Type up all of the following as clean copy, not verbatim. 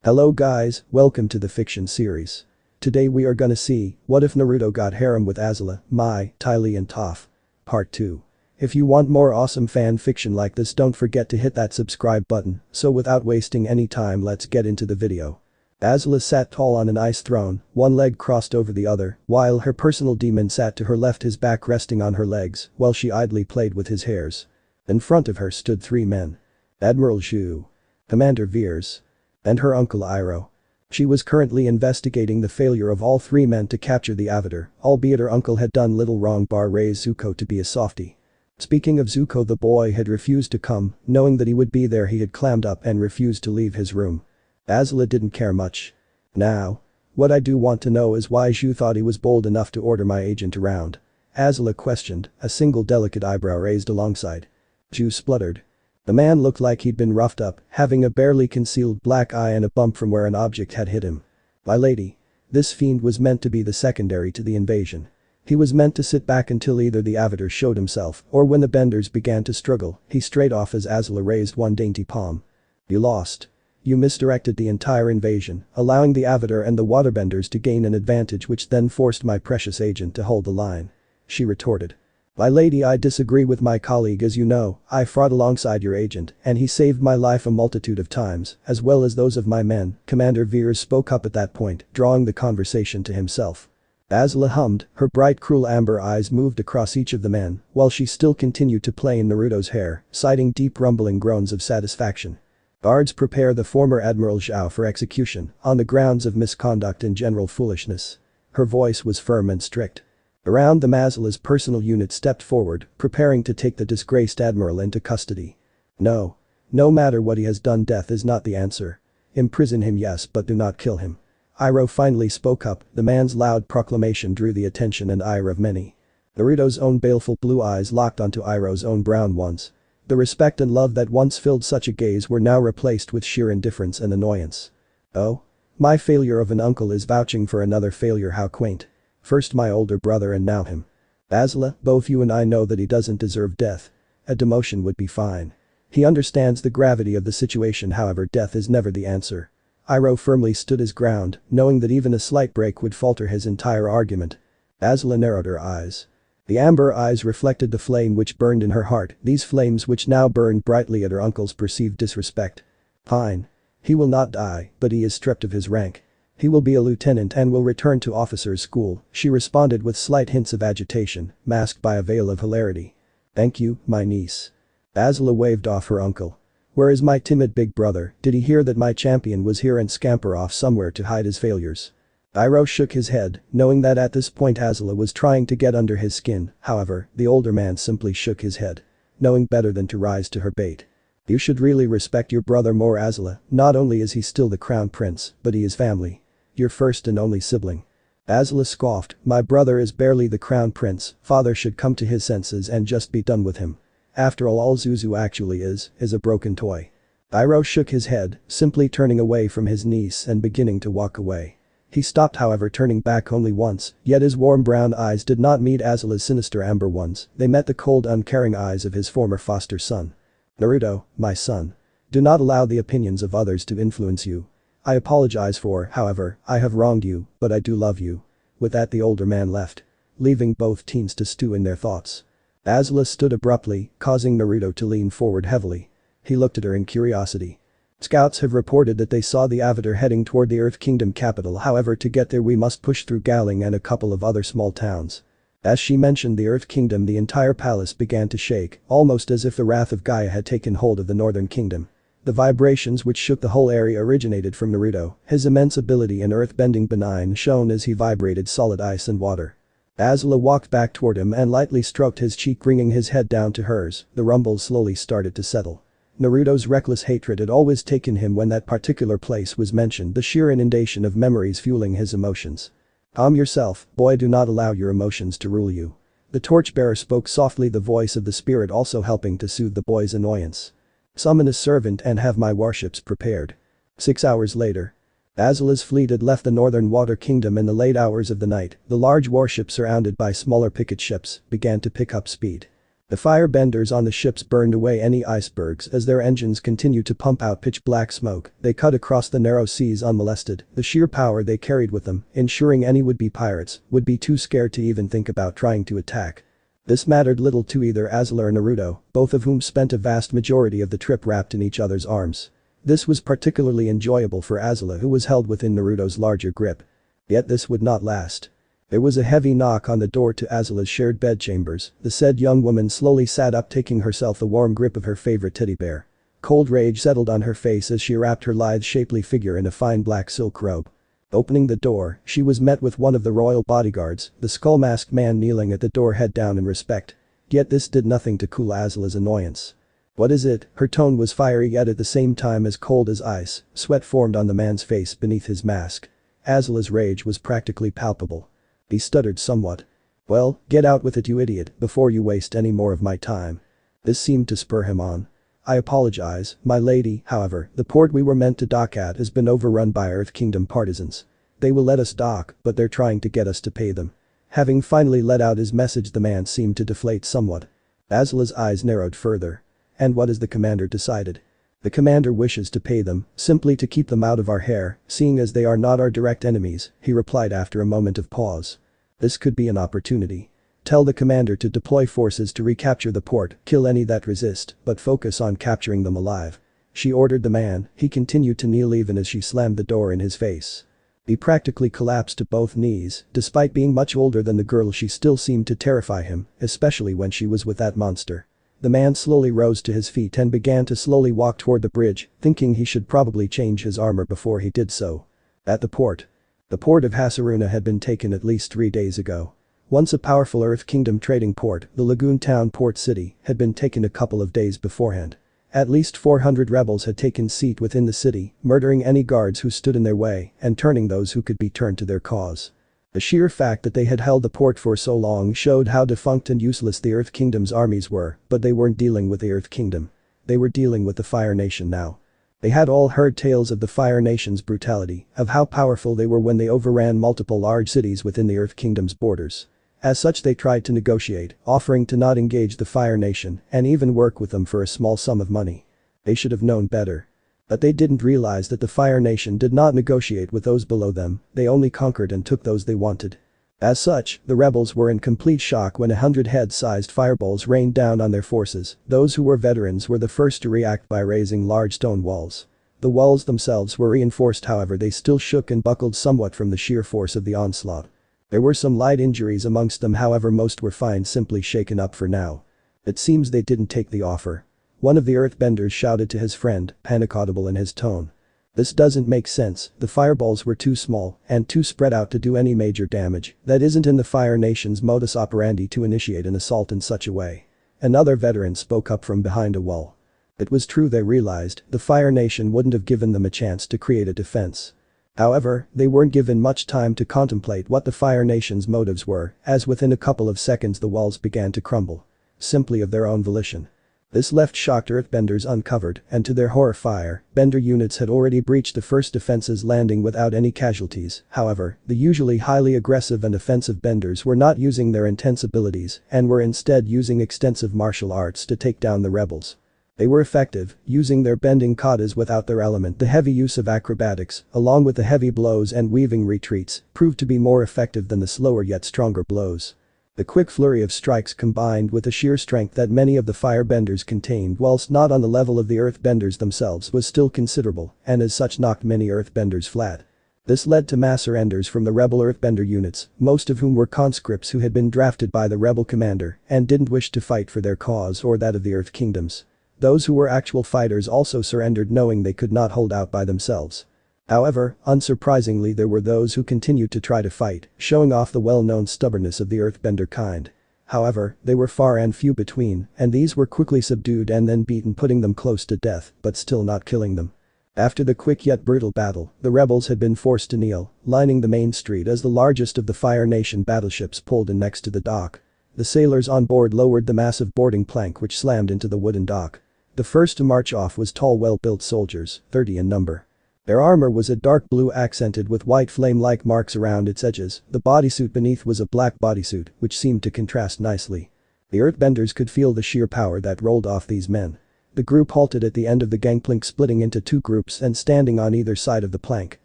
Hello guys, welcome to the fiction series. Today we are gonna see, what if Naruto got harem with Azula, Mai, Ty and Toph? Part 2. If you want more awesome fan fiction like this, don't forget to hit that subscribe button, so without wasting any time let's get into the video. Azula sat tall on an ice throne, one leg crossed over the other, while her personal demon sat to her left, his back resting on her legs while she idly played with his hairs. In front of her stood three men. Admiral Shu, Commander Veers, and her uncle Iroh. She was currently investigating the failure of all three men to capture the Avatar, albeit her uncle had done little wrong bar raise Zuko to be a softie. Speaking of Zuko, the boy had refused to come, knowing that he would be there he had clammed up and refused to leave his room. Azula didn't care much. Now. What I do want to know is why Zhu thought he was bold enough to order my agent around. Azula questioned, a single delicate eyebrow raised alongside. Zhu spluttered. The man looked like he'd been roughed up, having a barely concealed black eye and a bump from where an object had hit him. My lady. This fiend was meant to be the secondary to the invasion. He was meant to sit back until either the Avatar showed himself or when the benders began to struggle. He straight off as Azula raised one dainty palm. You lost. You misdirected the entire invasion, allowing the Avatar and the waterbenders to gain an advantage, which then forced my precious agent to hold the line. She retorted. My lady, I disagree with my colleague. As you know, I fought alongside your agent and he saved my life a multitude of times, as well as those of my men. Commander Veers spoke up at that point, drawing the conversation to himself. Azula hummed, her bright cruel amber eyes moved across each of the men, while she still continued to play in Naruto's hair, citing deep rumbling groans of satisfaction. Guards, prepare the former Admiral Zhao for execution, on the grounds of misconduct and general foolishness. Her voice was firm and strict. Around them, Azula's personal unit stepped forward, preparing to take the disgraced admiral into custody. No. No matter what he has done, death is not the answer. Imprison him, yes, but do not kill him. Iroh finally spoke up. The man's loud proclamation drew the attention and ire of many. Naruto's own baleful blue eyes locked onto Iroh's own brown ones. The respect and love that once filled such a gaze were now replaced with sheer indifference and annoyance. Oh? My failure of an uncle is vouching for another failure, how quaint. First my older brother and now him. Azula, both you and I know that he doesn't deserve death. A demotion would be fine. He understands the gravity of the situation, however death is never the answer. Iroh firmly stood his ground, knowing that even a slight break would falter his entire argument. Azula narrowed her eyes. The amber eyes reflected the flame which burned in her heart, these flames which now burned brightly at her uncle's perceived disrespect. Fine. He will not die, but he is stripped of his rank. He will be a lieutenant and will return to officers' school, she responded with slight hints of agitation, masked by a veil of hilarity. Thank you, my niece. Azula waved off her uncle. Where is my timid big brother? Did he hear that my champion was here and scamper off somewhere to hide his failures? Iroh shook his head, knowing that at this point Azula was trying to get under his skin. However, the older man simply shook his head, knowing better than to rise to her bait. You should really respect your brother more, Azula. Not only is he still the crown prince, but he is family. Your first and only sibling. Azula scoffed, my brother is barely the crown prince, father should come to his senses and just be done with him. After all Zuzu actually is a broken toy. Iroh shook his head, simply turning away from his niece and beginning to walk away. He stopped, however, turning back only once, yet his warm brown eyes did not meet Azula's sinister amber ones, they met the cold, uncaring eyes of his former foster son. Naruto, my son. Do not allow the opinions of others to influence you. I apologize for, however, I have wronged you, but I do love you. With that the older man left, leaving both teens to stew in their thoughts. Azula stood abruptly, causing Naruto to lean forward heavily. He looked at her in curiosity. Scouts have reported that they saw the Avatar heading toward the Earth Kingdom capital, however to get there we must push through Gaoling and a couple of other small towns. As she mentioned the Earth Kingdom, the entire palace began to shake, almost as if the wrath of Gaia had taken hold of the Northern Kingdom. The vibrations which shook the whole area originated from Naruto, his immense ability in earth-bending benign shone as he vibrated solid ice and water. Azula walked back toward him and lightly stroked his cheek, bringing his head down to hers. The rumbles slowly started to settle. Naruto's reckless hatred had always taken him when that particular place was mentioned, the sheer inundation of memories fueling his emotions. Calm yourself, boy, do not allow your emotions to rule you. The torchbearer spoke softly, the voice of the spirit also helping to soothe the boy's annoyance. Summon a servant and have my warships prepared. 6 hours later. Azula's fleet had left the Northern Water Kingdom in the late hours of the night. The large warship surrounded by smaller picket ships began to pick up speed. The firebenders on the ships burned away any icebergs as their engines continued to pump out pitch black smoke. They cut across the narrow seas unmolested, the sheer power they carried with them, ensuring any would-be pirates would be too scared to even think about trying to attack. This mattered little to either Azula or Naruto, both of whom spent a vast majority of the trip wrapped in each other's arms. This was particularly enjoyable for Azula, who was held within Naruto's larger grip. Yet this would not last. There was a heavy knock on the door to Azula's shared bedchambers. The said young woman slowly sat up, taking herself the warm grip of her favorite teddy bear. Cold rage settled on her face as she wrapped her lithe shapely figure in a fine black silk robe. Opening the door, she was met with one of the royal bodyguards, the skull-masked man kneeling at the door, head down in respect. Yet this did nothing to cool Azula's annoyance. "What is it?" Her tone was fiery yet at the same time as cold as ice. Sweat formed on the man's face beneath his mask. Azula's rage was practically palpable. He stuttered somewhat. "Well, get out with it, you idiot, before you waste any more of my time." This seemed to spur him on. "I apologize, my lady, however, the port we were meant to dock at has been overrun by Earth Kingdom partisans. They will let us dock, but they're trying to get us to pay them." Having finally let out his message, the man seemed to deflate somewhat. Azula's eyes narrowed further. "And what has the commander decided?" "The commander wishes to pay them, simply to keep them out of our hair, seeing as they are not our direct enemies," he replied after a moment of pause. "This could be an opportunity. Tell the commander to deploy forces to recapture the port, kill any that resist, but focus on capturing them alive," she ordered the man. He continued to kneel even as she slammed the door in his face. He practically collapsed to both knees. Despite being much older than the girl, she still seemed to terrify him, especially when she was with that monster. The man slowly rose to his feet and began to slowly walk toward the bridge, thinking he should probably change his armor before he did so. At the port. The port of Hashirama had been taken at least 3 days ago. Once a powerful Earth Kingdom trading port, the lagoon town port city had been taken a couple of days beforehand. At least 400 rebels had taken seat within the city, murdering any guards who stood in their way and turning those who could be turned to their cause. The sheer fact that they had held the port for so long showed how defunct and useless the Earth Kingdom's armies were, but they weren't dealing with the Earth Kingdom. They were dealing with the Fire Nation now. They had all heard tales of the Fire Nation's brutality, of how powerful they were when they overran multiple large cities within the Earth Kingdom's borders. As such, they tried to negotiate, offering to not engage the Fire Nation and even work with them for a small sum of money. They should have known better. But they didn't realize that the Fire Nation did not negotiate with those below them, they only conquered and took those they wanted. As such, the rebels were in complete shock when 100 head-sized fireballs rained down on their forces. Those who were veterans were the first to react by raising large stone walls. The walls themselves were reinforced, however they still shook and buckled somewhat from the sheer force of the onslaught. There were some light injuries amongst them, however most were fine, simply shaken up for now. It seems they didn't take the offer. One of the earthbenders shouted to his friend, panic audible in his tone. "This doesn't make sense, the fireballs were too small and too spread out to do any major damage. That isn't in the Fire Nation's modus operandi to initiate an assault in such a way." Another veteran spoke up from behind a wall. It was true, they realized, the Fire Nation wouldn't have given them a chance to create a defense. However, they weren't given much time to contemplate what the Fire Nation's motives were, as within a couple of seconds the walls began to crumble. Simply of their own volition. This left shocked earthbenders uncovered, and to their horror fire bender units had already breached the first defenses, landing without any casualties. However, the usually highly aggressive and offensive benders were not using their intense abilities and were instead using extensive martial arts to take down the rebels. They were effective, using their bending katas without their element. The heavy use of acrobatics, along with the heavy blows and weaving retreats, proved to be more effective than the slower yet stronger blows. The quick flurry of strikes combined with the sheer strength that many of the firebenders contained, whilst not on the level of the earthbenders themselves, was still considerable, and as such knocked many earthbenders flat. This led to mass surrenders from the rebel earthbender units, most of whom were conscripts who had been drafted by the rebel commander and didn't wish to fight for their cause or that of the Earth Kingdoms. Those who were actual fighters also surrendered, knowing they could not hold out by themselves. However, unsurprisingly, there were those who continued to try to fight, showing off the well-known stubbornness of the earthbender kind. However, they were far and few between, and these were quickly subdued and then beaten, putting them close to death, but still not killing them. After the quick yet brutal battle, the rebels had been forced to kneel, lining the main street as the largest of the Fire Nation battleships pulled in next to the dock. The sailors on board lowered the massive boarding plank, which slammed into the wooden dock. The first to march off was tall, well-built soldiers, 30 in number. Their armor was a dark blue accented with white flame-like marks around its edges. The bodysuit beneath was a black bodysuit, which seemed to contrast nicely. The earthbenders could feel the sheer power that rolled off these men. The group halted at the end of the gangplank, splitting into two groups and standing on either side of the plank,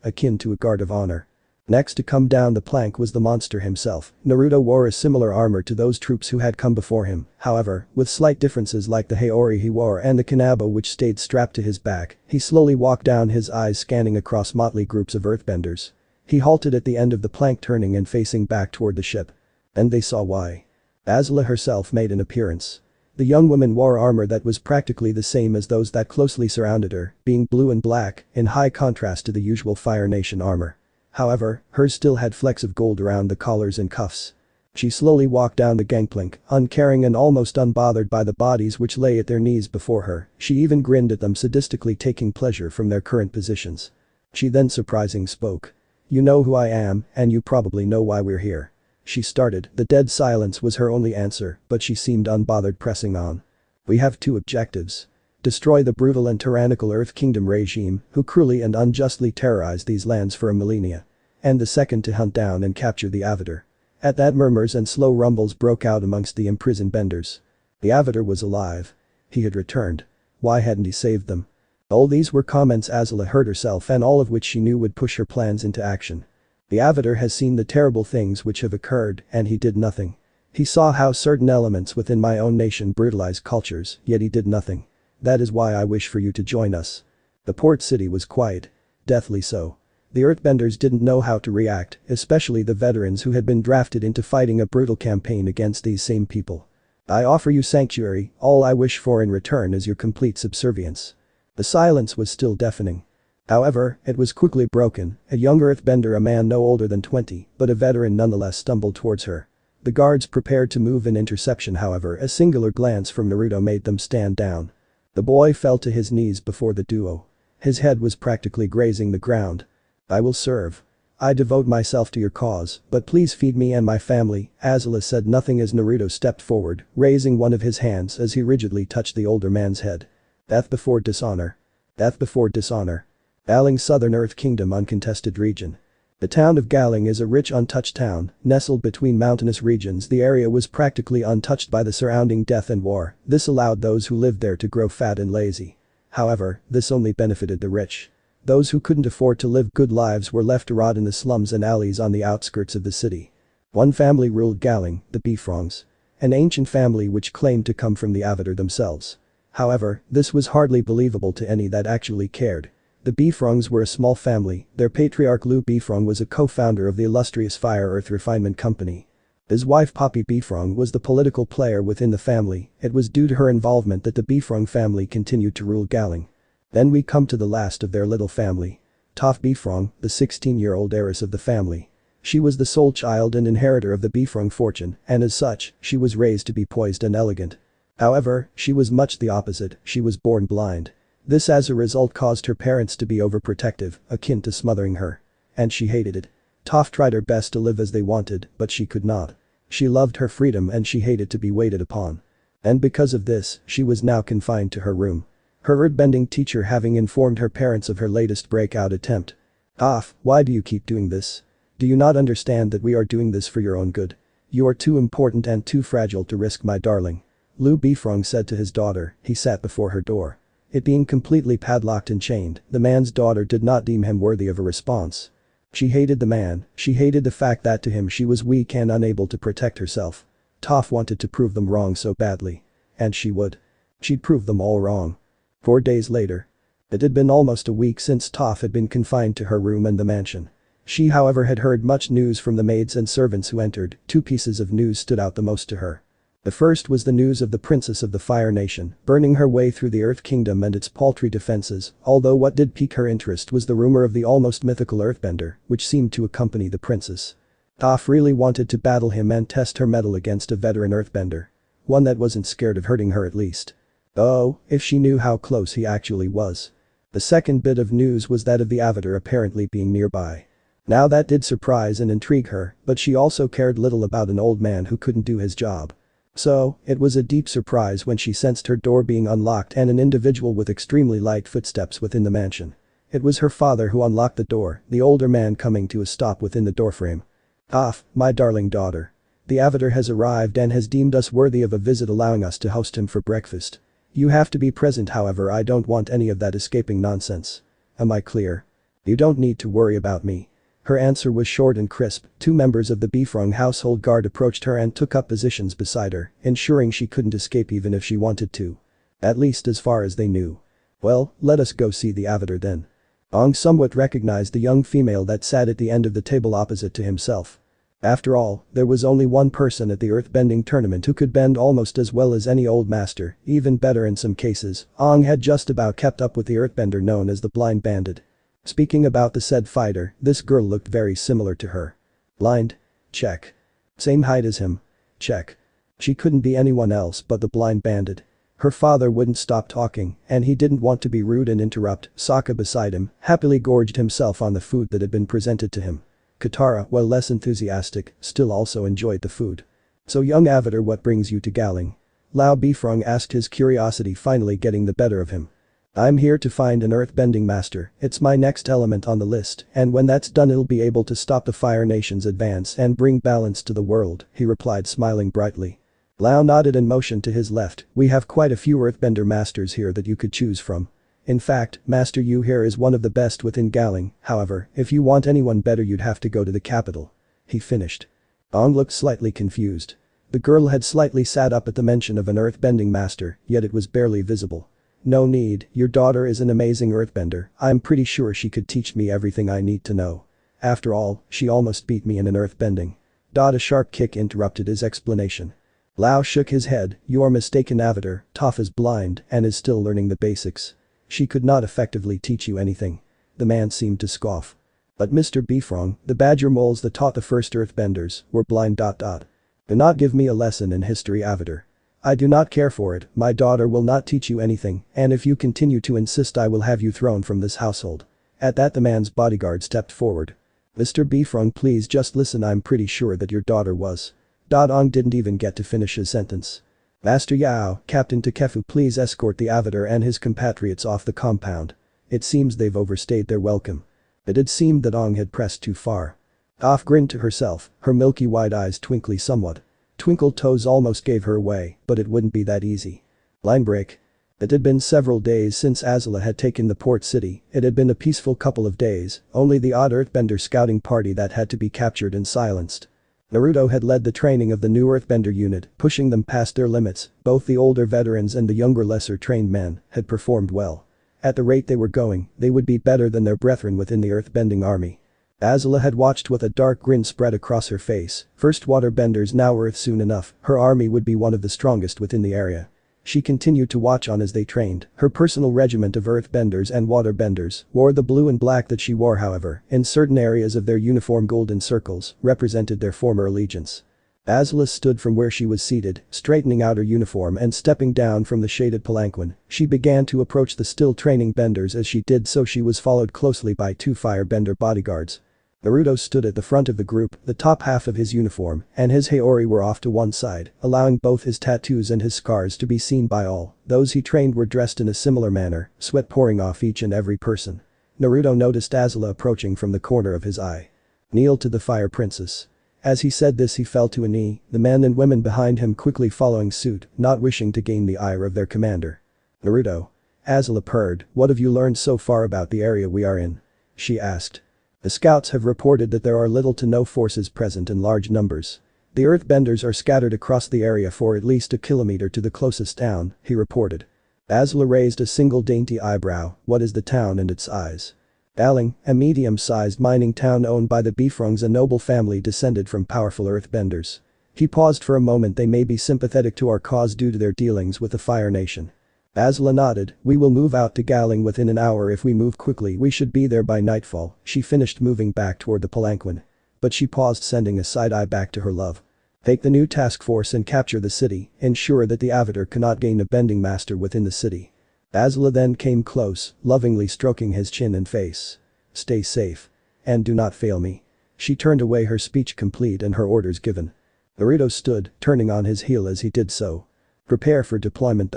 akin to a guard of honor. Next to come down the plank was the monster himself. Naruto wore a similar armor to those troops who had come before him, however, with slight differences like the haori he wore and the kanabo which stayed strapped to his back. He slowly walked down, his eyes scanning across motley groups of earthbenders. He halted at the end of the plank, turning and facing back toward the ship. And they saw why. Azula herself made an appearance. The young woman wore armor that was practically the same as those that closely surrounded her, being blue and black, in high contrast to the usual Fire Nation armor. However, hers still had flecks of gold around the collars and cuffs. She slowly walked down the gangplank, uncaring and almost unbothered by the bodies which lay at their knees before her. She even grinned at them, sadistically taking pleasure from their current positions. She then surprisingly spoke. "You know who I am, and you probably know why we're here." She started. The dead silence was her only answer, but she seemed unbothered, pressing on. "We have two objectives. Destroy the brutal and tyrannical Earth Kingdom regime, who cruelly and unjustly terrorized these lands for a millennia. And the second, to hunt down and capture the Avatar." At that, murmurs and slow rumbles broke out amongst the imprisoned benders. The Avatar was alive. He had returned. Why hadn't he saved them? All these were comments Azula heard herself, and all of which she knew would push her plans into action. The Avatar has seen the terrible things which have occurred, and he did nothing. He saw how certain elements within my own nation brutalize cultures, yet he did nothing. That is why I wish for you to join us. The port city was quiet. Deathly so. The earthbenders didn't know how to react, especially the veterans who had been drafted into fighting a brutal campaign against these same people. "I offer you sanctuary, all I wish for in return is your complete subservience." The silence was still deafening. However, it was quickly broken. A young earthbender, a man no older than 20, but a veteran nonetheless, stumbled towards her. The guards prepared to move in interception, however, a singular glance from Naruto made them stand down. The boy fell to his knees before the duo. His head was practically grazing the ground. "I will serve. I devote myself to your cause, but please feed me and my family." Azula said nothing as Naruto stepped forward, raising one of his hands as he rigidly touched the older man's head. "Death before dishonor. Death before dishonor." Gaoling, Southern Earth Kingdom uncontested region. The town of Gaoling is a rich untouched town, nestled between mountainous regions. The area was practically untouched by the surrounding death and war. This allowed those who lived there to grow fat and lazy. However, this only benefited the rich. Those who couldn't afford to live good lives were left to rot in the slums and alleys on the outskirts of the city. One family ruled Gaoling, the Beifongs. An ancient family which claimed to come from the Avatar themselves. However, this was hardly believable to any that actually cared. The Beifongs were a small family. Their patriarch Lu Beifong was a co-founder of the illustrious Fire Earth Refinement Company. His wife Poppy Beifong was the political player within the family. It was due to her involvement that the Beifong family continued to rule Gaoling. Then we come to the last of their little family. Toph Beifong, the 16-year-old heiress of the family. She was the sole child and inheritor of the Beifong fortune, and as such, she was raised to be poised and elegant. However, she was much the opposite. She was born blind. This as a result caused her parents to be overprotective, akin to smothering her. And she hated it. Toph tried her best to live as they wanted, but she could not. She loved her freedom and she hated to be waited upon. And because of this, she was now confined to her room. Her earthbending teacher having informed her parents of her latest breakout attempt. "Toph, why do you keep doing this? Do you not understand that we are doing this for your own good? You are too important and too fragile to risk, my darling." Lu Beifong said to his daughter. He sat before her door. It being completely padlocked and chained, the man's daughter did not deem him worthy of a response. She hated the man. She hated the fact that to him she was weak and unable to protect herself. Toph wanted to prove them wrong so badly. And she would. She'd prove them all wrong. 4 days later. It had been almost a week since Toph had been confined to her room in the mansion. She, however, had heard much news from the maids and servants who entered. 2 pieces of news stood out the most to her. The first was the news of the princess of the Fire Nation burning her way through the Earth Kingdom and its paltry defenses, although what did pique her interest was the rumor of the almost mythical Earthbender, which seemed to accompany the princess. Toph really wanted to battle him and test her mettle against a veteran Earthbender. One that wasn't scared of hurting her at least. Oh, if she knew how close he actually was. The second bit of news was that of the Avatar apparently being nearby. Now that did surprise and intrigue her, but she also cared little about an old man who couldn't do his job. So, it was a deep surprise when she sensed her door being unlocked and an individual with extremely light footsteps within the mansion. It was her father who unlocked the door, the older man coming to a stop within the doorframe. "Toph, my darling daughter. The Avatar has arrived and has deemed us worthy of a visit, allowing us to host him for breakfast. You have to be present, however I don't want any of that escaping nonsense. Am I clear? You don't need to worry about me." Her answer was short and crisp. Two members of the Beifongs household guard approached her and took up positions beside her, ensuring she couldn't escape even if she wanted to. At least as far as they knew. "Well, let us go see the Avatar then." Ong somewhat recognized the young female that sat at the end of the table opposite to himself. After all, there was only one person at the earthbending tournament who could bend almost as well as any old master, even better in some cases. Ong had just about kept up with the earthbender known as the Blind Bandit. Speaking about the said fighter, this girl looked very similar to her. Blind? Check. Same height as him? Check. She couldn't be anyone else but the Blind Bandit. Her father wouldn't stop talking, and he didn't want to be rude and interrupt. Sokka beside him happily gorged himself on the food that had been presented to him. Katara, while less enthusiastic, still also enjoyed the food. "So young Avatar, what brings you to Gaoling?" Lao Beifongs asked, his curiosity finally getting the better of him. "I'm here to find an earthbending master. It's my next element on the list, and when that's done it'll be able to stop the Fire Nation's advance and bring balance to the world," he replied, smiling brightly. Lao nodded and motioned to his left. "We have quite a few earthbender masters here that you could choose from. In fact, Master Yu here is one of the best within Gaoling. However, if you want anyone better you'd have to go to the capital," he finished. Ong looked slightly confused. The girl had slightly sat up at the mention of an earthbending master, yet it was barely visible. "No need, your daughter is an amazing earthbender. I'm pretty sure she could teach me everything I need to know. After all, she almost beat me in an earthbending." A sharp kick interrupted his explanation. Lao shook his head. "You are mistaken, Avatar. Toph is blind and is still learning the basics. She could not effectively teach you anything." The man seemed to scoff. "But Mr. Beifongs, the badger moles that taught the first earthbenders were blind. Do not give me a lesson in history, Avatar. I do not care for it. My daughter will not teach you anything, and if you continue to insist I will have you thrown from this household." At that the man's bodyguard stepped forward. "Mr. Beifongs, please just listen, I'm pretty sure that your daughter was." Ong didn't even get to finish his sentence. "Master Yao, Captain Takefu, please escort the Avatar and his compatriots off the compound. It seems they've overstayed their welcome." It had seemed that Ong had pressed too far. Toph grinned to herself, her milky white eyes twinkly somewhat. Twinkle toes almost gave her away, but it wouldn't be that easy. Line break. It had been several days since Azula had taken the port city. It had been a peaceful couple of days, only the odd earthbender scouting party that had to be captured and silenced. Naruto had led the training of the new earthbender unit, pushing them past their limits. Both the older veterans and the younger lesser trained men had performed well. At the rate they were going, they would be better than their brethren within the earthbending army. Azula had watched with a dark grin spread across her face. First waterbenders, now earth. Soon enough, her army would be one of the strongest within the area. She continued to watch on as they trained. Her personal regiment of earthbenders and waterbenders wore the blue and black that she wore, however, in certain areas of their uniform golden circles represented their former allegiance. Azula stood from where she was seated, straightening out her uniform and stepping down from the shaded palanquin. She began to approach the still training benders. As she did so she was followed closely by two firebender bodyguards. Naruto stood at the front of the group, the top half of his uniform and his haori were off to one side, allowing both his tattoos and his scars to be seen by all. Those he trained were dressed in a similar manner, sweat pouring off each and every person. Naruto noticed Azula approaching from the corner of his eye. "Kneel to the Fire Princess." As he said this he fell to a knee, the men and women behind him quickly following suit, not wishing to gain the ire of their commander. "Naruto." Azula purred, "What have you learned so far about the area we are in?" she asked. "The scouts have reported that there are little to no forces present in large numbers. The earthbenders are scattered across the area for at least a kilometer to the closest town," he reported. Azula raised a single dainty eyebrow. "What is the town and its size?" Gaoling, a medium-sized mining town owned by the Beifongs, a noble family descended from powerful earthbenders. He paused for a moment. "They may be sympathetic to our cause due to their dealings with the Fire Nation." Azula nodded. "We will move out to Gaoling within an hour. If we move quickly we should be there by nightfall." She finished moving back toward the palanquin. But she paused, sending a side-eye back to her love. "Take the new task force and capture the city. Ensure that the Avatar cannot gain a bending master within the city." Azula then came close, lovingly stroking his chin and face. "Stay safe. And do not fail me." She turned away, her speech complete and her orders given. Naruto stood, turning on his heel as he did so. "Prepare for deployment."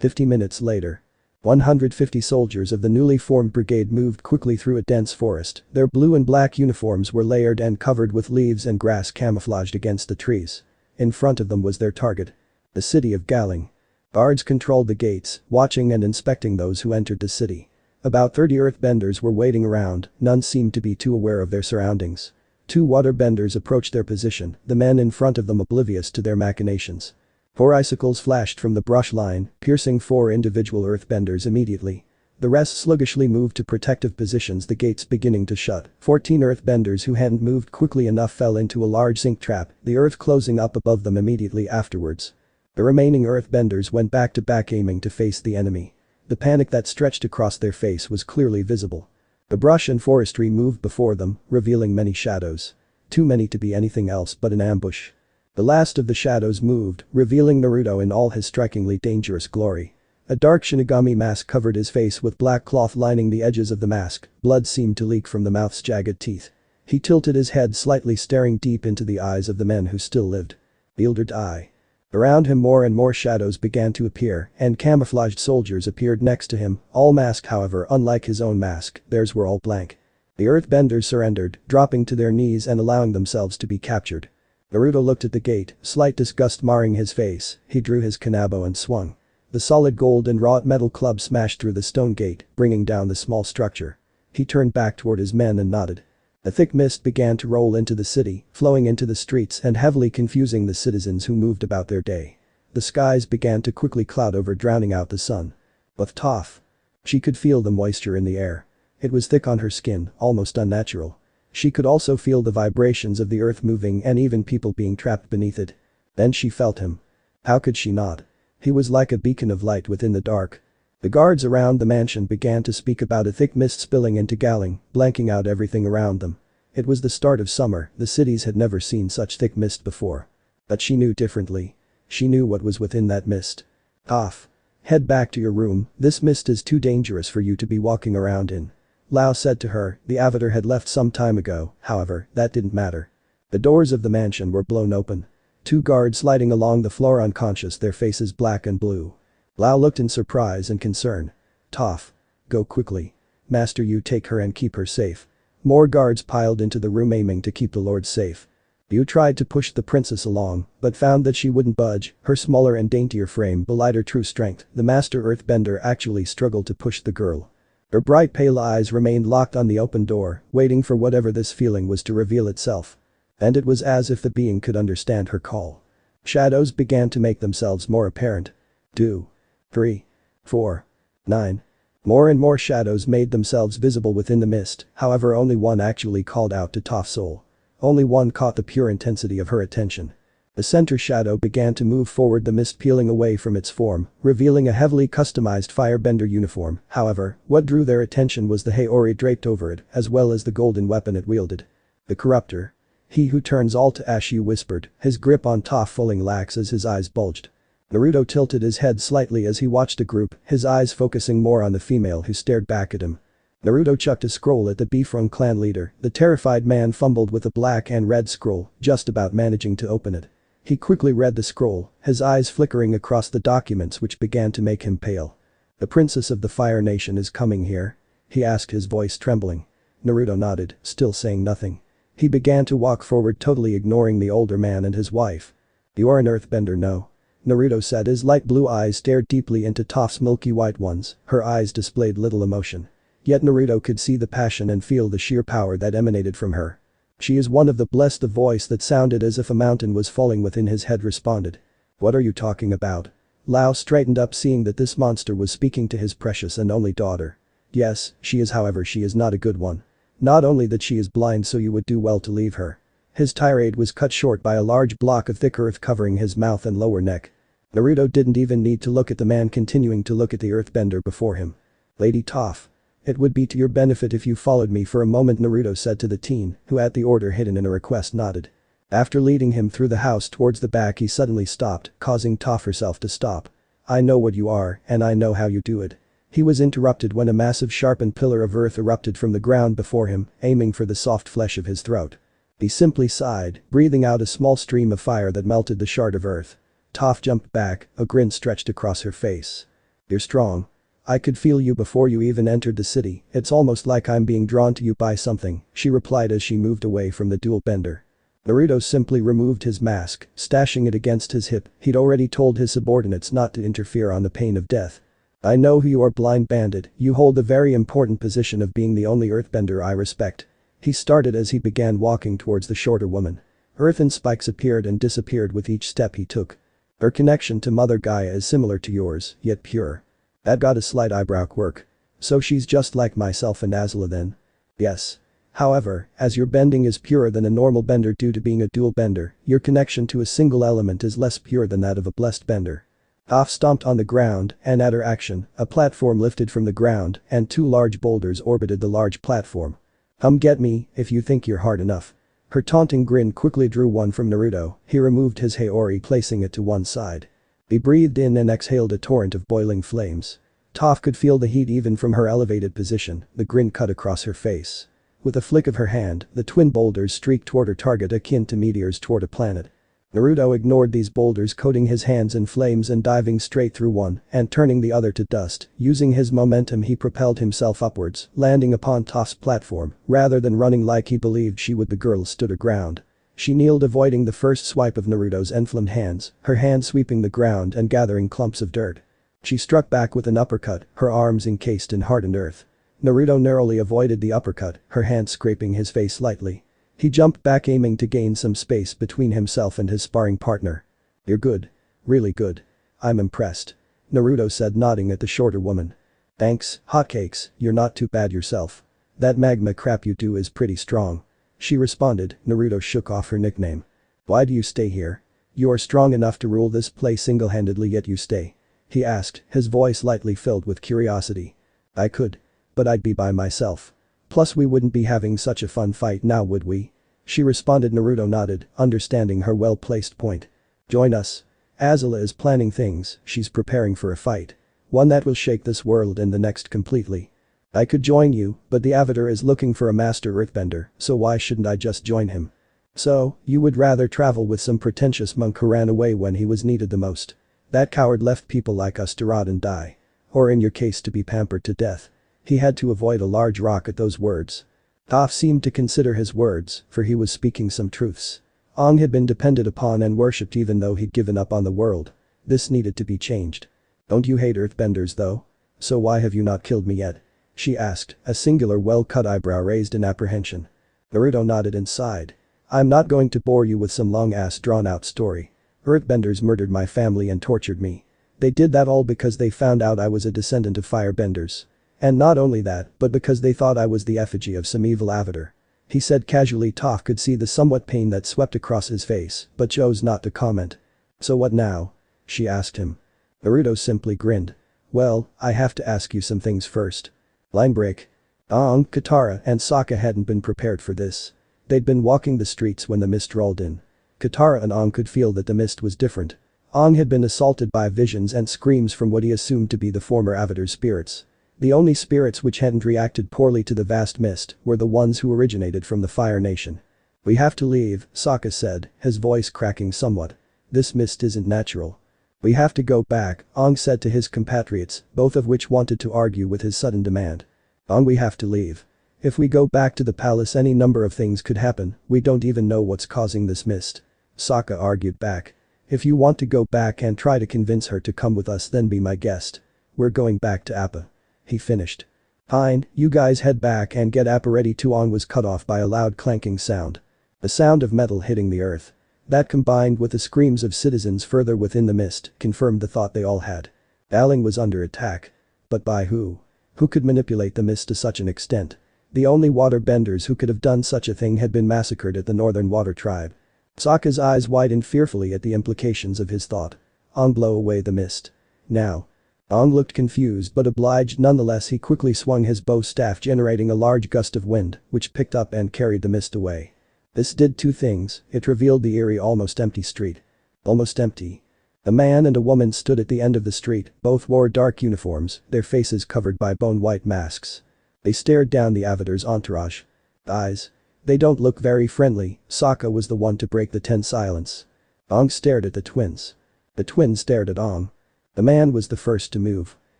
50 minutes later. 150 soldiers of the newly formed brigade moved quickly through a dense forest. Their blue and black uniforms were layered and covered with leaves and grass camouflaged against the trees. In front of them was their target. The city of Gaoling. Guards controlled the gates, watching and inspecting those who entered the city. About 30 earthbenders were waiting around, none seemed to be too aware of their surroundings. 2 waterbenders approached their position, the men in front of them oblivious to their machinations. 4 icicles flashed from the brush line, piercing 4 individual earthbenders immediately. The rest sluggishly moved to protective positions, the gates beginning to shut. 14 earthbenders who hadn't moved quickly enough fell into a large zinc trap, the earth closing up above them immediately afterwards. The remaining earthbenders went back to back aiming to face the enemy. The panic that stretched across their face was clearly visible. The brush and forestry moved before them, revealing many shadows. Too many to be anything else but an ambush. The last of the shadows moved, revealing Naruto in all his strikingly dangerous glory. A dark Shinigami mask covered his face with black cloth lining the edges of the mask, blood seemed to leak from the mouth's jagged teeth. He tilted his head slightly, staring deep into the eyes of the men who still lived. Bewildered eye. Around him more and more shadows began to appear, and camouflaged soldiers appeared next to him, all masked. However, unlike his own mask, theirs were all blank. The earthbenders surrendered, dropping to their knees and allowing themselves to be captured. Naruto looked at the gate, slight disgust marring his face. He drew his kanabo and swung. The solid gold and wrought metal club smashed through the stone gate, bringing down the small structure. He turned back toward his men and nodded. A thick mist began to roll into the city, flowing into the streets and heavily confusing the citizens who moved about their day. The skies began to quickly cloud over, drowning out the sun. But Toph. She could feel the moisture in the air. It was thick on her skin, almost unnatural. She could also feel the vibrations of the earth moving and even people being trapped beneath it. Then she felt him. How could she not? He was like a beacon of light within the dark. The guards around the mansion began to speak about a thick mist spilling into Gaoling, blanking out everything around them. It was the start of summer, the cities had never seen such thick mist before. But she knew differently. She knew what was within that mist. Toph. Head back to your room, this mist is too dangerous for you to be walking around in. Lao said to her. The avatar had left some time ago, however, that didn't matter. The doors of the mansion were blown open. 2 guards sliding along the floor unconscious, their faces black and blue. Lao looked in surprise and concern. Toph. Go quickly. Master, you take her and keep her safe. More guards piled into the room aiming to keep the lord safe. Yu tried to push the princess along, but found that she wouldn't budge, her smaller and daintier frame belied her true strength. The master earthbender actually struggled to push the girl. Her bright pale eyes remained locked on the open door, waiting for whatever this feeling was to reveal itself. And it was as if the being could understand her call. Shadows began to make themselves more apparent. 2. 3. 4. 9. More and more shadows made themselves visible within the mist, however only one actually called out to Toph's soul. Only one caught the pure intensity of her attention. The center shadow began to move forward, the mist peeling away from its form, revealing a heavily customized firebender uniform. However, what drew their attention was the haori draped over it, as well as the golden weapon it wielded. The corruptor. He who turns all to ash, Yu whispered, his grip on Toph falling lax as his eyes bulged. Naruto tilted his head slightly as he watched the group, his eyes focusing more on the female who stared back at him. Naruto chucked a scroll at the Beifongs clan leader. The terrified man fumbled with the black and red scroll, just about managing to open it. He quickly read the scroll, his eyes flickering across the documents which began to make him pale. The princess of the Fire Nation is coming here? He asked, his voice trembling. Naruto nodded, still saying nothing. He began to walk forward, totally ignoring the older man and his wife. You're an earthbender, no? Naruto said, his light blue eyes stared deeply into Toph's milky white ones, her eyes displayed little emotion. Yet Naruto could see the passion and feel the sheer power that emanated from her. She is one of the blessed. The voice that sounded as if a mountain was falling within his head responded. What are you talking about? Lao straightened up, seeing that this monster was speaking to his precious and only daughter. Yes, she is, however she is not a good one. Not only that she is blind, so you would do well to leave her. His tirade was cut short by a large block of thick earth covering his mouth and lower neck. Naruto didn't even need to look at the man, continuing to look at the earthbender before him. Lady Toph. It would be to your benefit if you followed me for a moment, Naruto said to the teen, who at the order hidden in a request nodded. After leading him through the house towards the back, he suddenly stopped, causing Toph herself to stop. I know what you are, and I know how you do it. He was interrupted when a massive sharpened pillar of earth erupted from the ground before him, aiming for the soft flesh of his throat. He simply sighed, breathing out a small stream of fire that melted the shard of earth. Toph jumped back, a grin stretched across her face. You're strong. I could feel you before you even entered the city, it's almost like I'm being drawn to you by something," she replied as she moved away from the dual bender. Naruto simply removed his mask, stashing it against his hip. He'd already told his subordinates not to interfere on the pain of death. "I know who you are, blind bandit, you hold the very important position of being the only earthbender I respect." He started as he began walking towards the shorter woman. Earthen spikes appeared and disappeared with each step he took. "Her connection to Mother Gaia is similar to yours, yet pure." That got a slight eyebrow quirk. "So she's just like myself and Azula then?" "Yes. However, as your bending is purer than a normal bender due to being a dual bender, your connection to a single element is less pure than that of a blessed bender." Toph stomped on the ground, and at her action, a platform lifted from the ground, and 2 large boulders orbited the large platform. "Come get me, if you think you're hard enough." Her taunting grin quickly drew one from Naruto. He removed his Haori, placing it to one side. He breathed in and exhaled a torrent of boiling flames. Toph could feel the heat even from her elevated position. The grin cut across her face. With a flick of her hand, the twin boulders streaked toward her target akin to meteors toward a planet. Naruto ignored these boulders, coating his hands in flames and diving straight through one and turning the other to dust. Using his momentum, he propelled himself upwards, landing upon Toph's platform. Rather than running like he believed she would, the girl stood her ground. She kneeled, avoiding the first swipe of Naruto's enflamed hands, her hand sweeping the ground and gathering clumps of dirt. She struck back with an uppercut, her arms encased in hardened earth. Naruto narrowly avoided the uppercut, her hand scraping his face lightly. He jumped back, aiming to gain some space between himself and his sparring partner. "You're good. Really good. I'm impressed," Naruto said, nodding at the shorter woman. "Thanks, hotcakes, you're not too bad yourself. That magma crap you do is pretty strong," she responded. Naruto shook off her nickname. "Why do you stay here? You are strong enough to rule this place single-handedly, yet you stay?" he asked, his voice lightly filled with curiosity. "I could. But I'd be by myself. Plus we wouldn't be having such a fun fight now, would we?" she responded. Naruto nodded, understanding her well-placed point. "Join us. Azula is planning things, she's preparing for a fight. One that will shake this world and the next completely. I could join you, but the Avatar is looking for a master earthbender, so why shouldn't I just join him?" "So, you would rather travel with some pretentious monk who ran away when he was needed the most? That coward left people like us to rot and die. Or in your case, to be pampered to death." He had to avoid a large rock at those words. Toph seemed to consider his words, for he was speaking some truths. Aang had been depended upon and worshipped even though he'd given up on the world. This needed to be changed. "Don't you hate earthbenders though? So why have you not killed me yet?" she asked, a singular well-cut eyebrow raised in apprehension. Naruto nodded and sighed. "I'm not going to bore you with some long-ass drawn-out story. Earthbenders murdered my family and tortured me. They did that all because they found out I was a descendant of firebenders. And not only that, but because they thought I was the effigy of some evil avatar," he said casually. Toph could see the somewhat pain that swept across his face, but chose not to comment. "So what now?" she asked him. Naruto simply grinned. "Well, I have to ask you some things first." Line break. Aang, Katara, and Sokka hadn't been prepared for this. They'd been walking the streets when the mist rolled in. Katara and Aang could feel that the mist was different. Aang had been assaulted by visions and screams from what he assumed to be the former Avatar's spirits. The only spirits which hadn't reacted poorly to the vast mist were the ones who originated from the Fire Nation. "We have to leave," Sokka said, his voice cracking somewhat. "This mist isn't natural." "We have to go back," Aang said to his compatriots, both of which wanted to argue with his sudden demand. "Aang, we have to leave. If we go back to the palace, any number of things could happen, we don't even know what's causing this mist." Sokka argued back. "If you want to go back and try to convince her to come with us, then be my guest. We're going back to Appa," he finished. "Fine, you guys head back and get Appa ready too." Aang was cut off by a loud clanking sound. The sound of metal hitting the earth. That, combined with the screams of citizens further within the mist, confirmed the thought they all had. Gaoling was under attack. But by who? Who could manipulate the mist to such an extent? The only water benders who could have done such a thing had been massacred at the Northern Water Tribe. Sokka's eyes widened fearfully at the implications of his thought. Aang, blow away the mist. Now. Aang looked confused but obliged nonetheless. He quickly swung his bow staff, generating a large gust of wind, which picked up and carried the mist away. This did two things: it revealed the eerie, almost empty street. Almost empty. A man and a woman stood at the end of the street, both wore dark uniforms, their faces covered by bone-white masks. They stared down the Avatar's entourage. Eyes. They don't look very friendly. Sokka was the one to break the tense silence. Aang stared at the twins. The twins stared at Aang. The man was the first to move.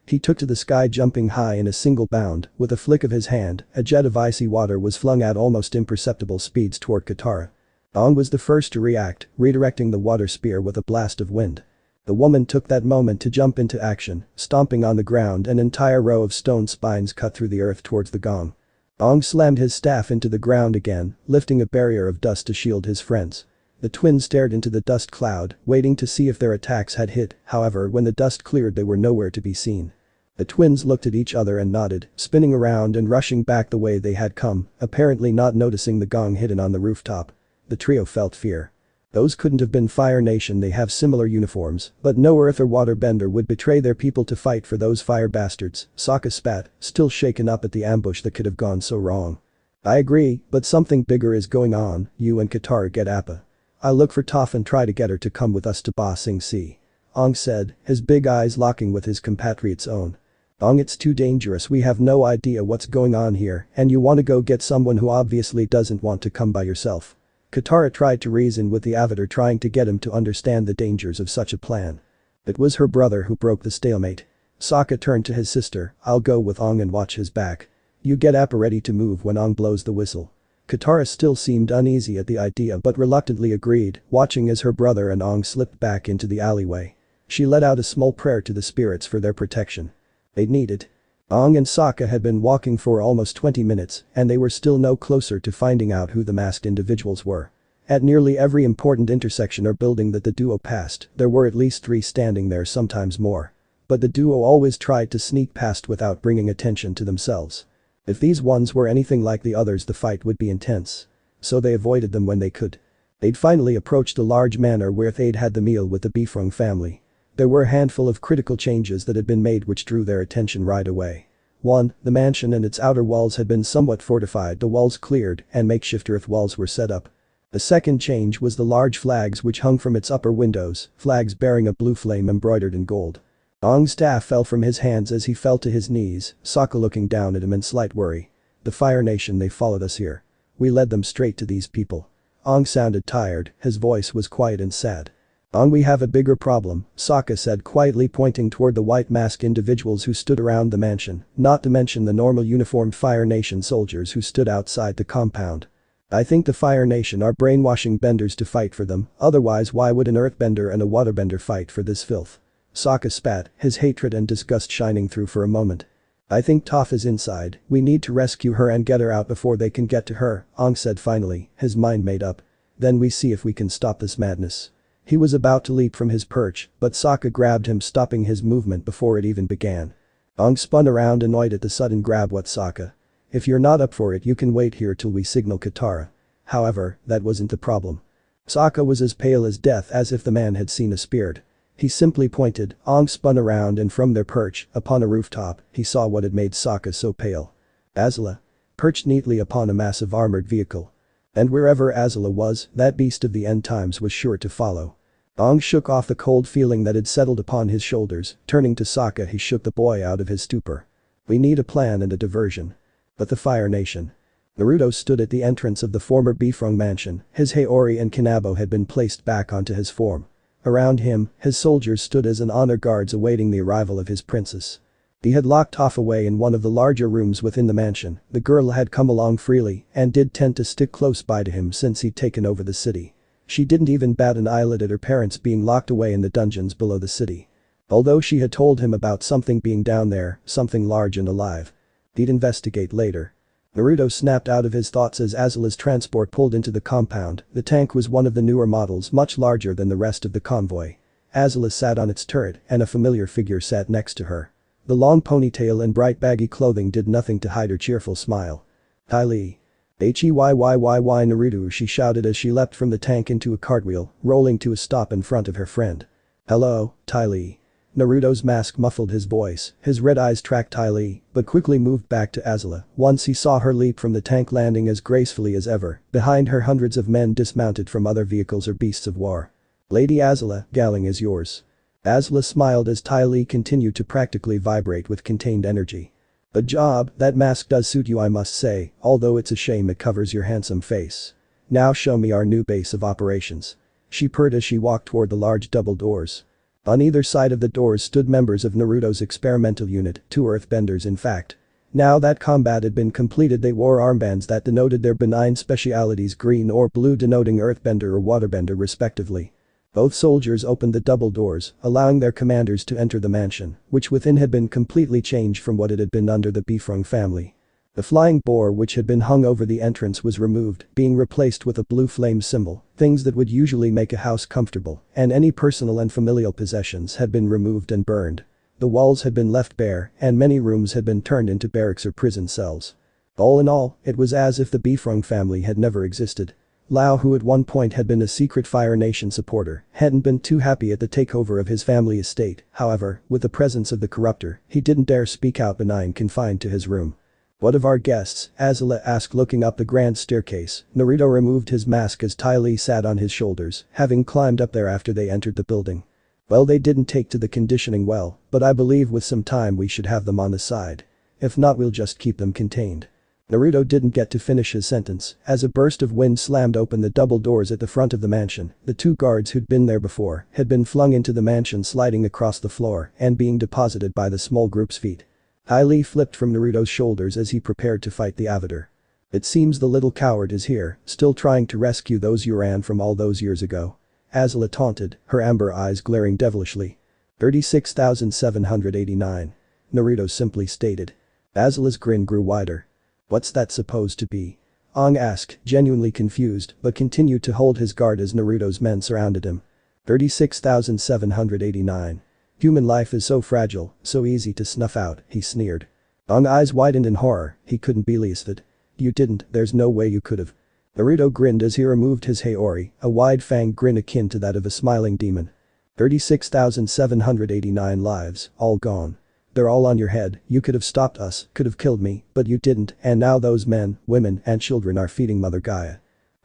He took to the sky, jumping high in a single bound. With a flick of his hand, a jet of icy water was flung at almost imperceptible speeds toward Katara. Aang was the first to react, redirecting the water spear with a blast of wind. The woman took that moment to jump into action, stomping on the ground. An entire row of stone spines cut through the earth towards the gong. Aang slammed his staff into the ground again, lifting a barrier of dust to shield his friends. The twins stared into the dust cloud, waiting to see if their attacks had hit. However, when the dust cleared, they were nowhere to be seen. The twins looked at each other and nodded, spinning around and rushing back the way they had come, apparently not noticing the gong hidden on the rooftop. The trio felt fear. Those couldn't have been Fire Nation. They have similar uniforms, but no earth or waterbender would betray their people to fight for those fire bastards. Sokka spat, still shaken up at the ambush that could have gone so wrong. I agree, but something bigger is going on. You and Katara get Appa. I'll look for Toph and try to get her to come with us to Ba Sing Se. Aang said, his big eyes locking with his compatriot's own. Aang, it's too dangerous. We have no idea what's going on here, and you want to go get someone who obviously doesn't want to come by yourself. Katara tried to reason with the Avatar, trying to get him to understand the dangers of such a plan. It was her brother who broke the stalemate. Sokka turned to his sister, I'll go with Aang and watch his back. You get Appa ready to move when Aang blows the whistle. Katara still seemed uneasy at the idea but reluctantly agreed, watching as her brother and Aang slipped back into the alleyway. She let out a small prayer to the spirits for their protection. They'd need it. Aang and Sokka had been walking for almost 20 minutes, and they were still no closer to finding out who the masked individuals were. At nearly every important intersection or building that the duo passed, there were at least 3 standing there, sometimes more. But the duo always tried to sneak past without bringing attention to themselves. If these ones were anything like the others, the fight would be intense. So they avoided them when they could. They'd finally approached a large manor where they'd had the meal with the Beifongs family. There were a handful of critical changes that had been made which drew their attention right away. 1. The mansion and its outer walls had been somewhat fortified, the walls cleared, and makeshift earth walls were set up. The second change was the large flags which hung from its upper windows, flags bearing a blue flame embroidered in gold. Aang's staff fell from his hands as he fell to his knees, Sokka looking down at him in slight worry. The Fire Nation, they followed us here. We led them straight to these people. Aang sounded tired, his voice was quiet and sad. Aang, we have a bigger problem, Sokka said quietly, pointing toward the white masked individuals who stood around the mansion, not to mention the normal uniformed Fire Nation soldiers who stood outside the compound. I think the Fire Nation are brainwashing benders to fight for them, otherwise why would an earthbender and a waterbender fight for this filth? Sokka spat, his hatred and disgust shining through for a moment. I think Toph is inside, we need to rescue her and get her out before they can get to her, Aang said finally, his mind made up. Then we see if we can stop this madness. He was about to leap from his perch, but Sokka grabbed him, stopping his movement before it even began. Aang spun around, annoyed at the sudden grab. What, Sokka? If you're not up for it, you can wait here till we signal Katara. However, that wasn't the problem. Sokka was as pale as death, as if the man had seen a spirit. He simply pointed. Aang spun around, and from their perch, upon a rooftop, he saw what had made Sokka so pale. Azula. Perched neatly upon a massive armored vehicle. And wherever Azula was, that beast of the end times was sure to follow. Aang shook off the cold feeling that had settled upon his shoulders, turning to Sokka he shook the boy out of his stupor. We need a plan and a diversion. But the Fire Nation. Naruto stood at the entrance of the former Beifong mansion, his Haori and Kanabo had been placed back onto his form. Around him, his soldiers stood as an honor guards awaiting the arrival of his princess. He had locked Toph away in one of the larger rooms within the mansion. The girl had come along freely and did tend to stick close by to him since he'd taken over the city. She didn't even bat an eyelid at her parents being locked away in the dungeons below the city. Although she had told him about something being down there, something large and alive. He'd investigate later. Naruto snapped out of his thoughts as Azula's transport pulled into the compound. The tank was one of the newer models, much larger than the rest of the convoy. Azula sat on its turret and a familiar figure sat next to her. The long ponytail and bright baggy clothing did nothing to hide her cheerful smile. Ty Lee. Hyyyyyy Naruto, she shouted as she leapt from the tank into a cartwheel, rolling to a stop in front of her friend. Hello, Ty Lee. Naruto's mask muffled his voice, his red eyes tracked Ty Lee, but quickly moved back to Azula once he saw her leap from the tank, landing as gracefully as ever. Behind her, hundreds of men dismounted from other vehicles or beasts of war. Lady Azula, Gaoling is yours. Azula smiled as Ty Lee continued to practically vibrate with contained energy. A job, that mask does suit you, I must say, although it's a shame it covers your handsome face. Now show me our new base of operations. She purred as she walked toward the large double doors. On either side of the doors stood members of Naruto's experimental unit, 2 earthbenders in fact. Now that combat had been completed, they wore armbands that denoted their benign specialities, green or blue denoting earthbender or waterbender respectively. Both soldiers opened the double doors, allowing their commanders to enter the mansion, which within had been completely changed from what it had been under the Beifongs family. The flying boar which had been hung over the entrance was removed, being replaced with a blue flame symbol, things that would usually make a house comfortable, and any personal and familial possessions had been removed and burned. The walls had been left bare, and many rooms had been turned into barracks or prison cells. All in all, it was as if the Beifongs family had never existed. Lao, who at one point had been a secret Fire Nation supporter, hadn't been too happy at the takeover of his family estate, however, with the presence of the corruptor, he didn't dare speak out, benign confined to his room. "What of our guests?" Azula asked, looking up the grand staircase. Naruto removed his mask as Ty Lee sat on his shoulders, having climbed up there after they entered the building. "Well, they didn't take to the conditioning well, but I believe with some time we should have them on the side. If not, we'll just keep them contained." Naruto didn't get to finish his sentence, as a burst of wind slammed open the double doors at the front of the mansion. The 2 guards who'd been there before had been flung into the mansion, sliding across the floor and being deposited by the small group's feet. Ty Lee flipped from Naruto's shoulders as he prepared to fight the Avatar. "It seems the little coward is here, still trying to rescue those you ran from all those years ago." Azula taunted, her amber eyes glaring devilishly. 36,789. Naruto simply stated. Azula's grin grew wider. "What's that supposed to be?" Aang asked, genuinely confused, but continued to hold his guard as Naruto's men surrounded him. 36,789. "Human life is so fragile, so easy to snuff out," he sneered. Aang's eyes widened in horror, he couldn't believe it. "You didn't, there's no way you could've." Naruto grinned as he removed his Haori, a wide-fanged grin akin to that of a smiling demon. 36,789 lives, all gone. They're all on your head. You could have stopped us, could have killed me, but you didn't, and now those men, women, and children are feeding Mother Gaia.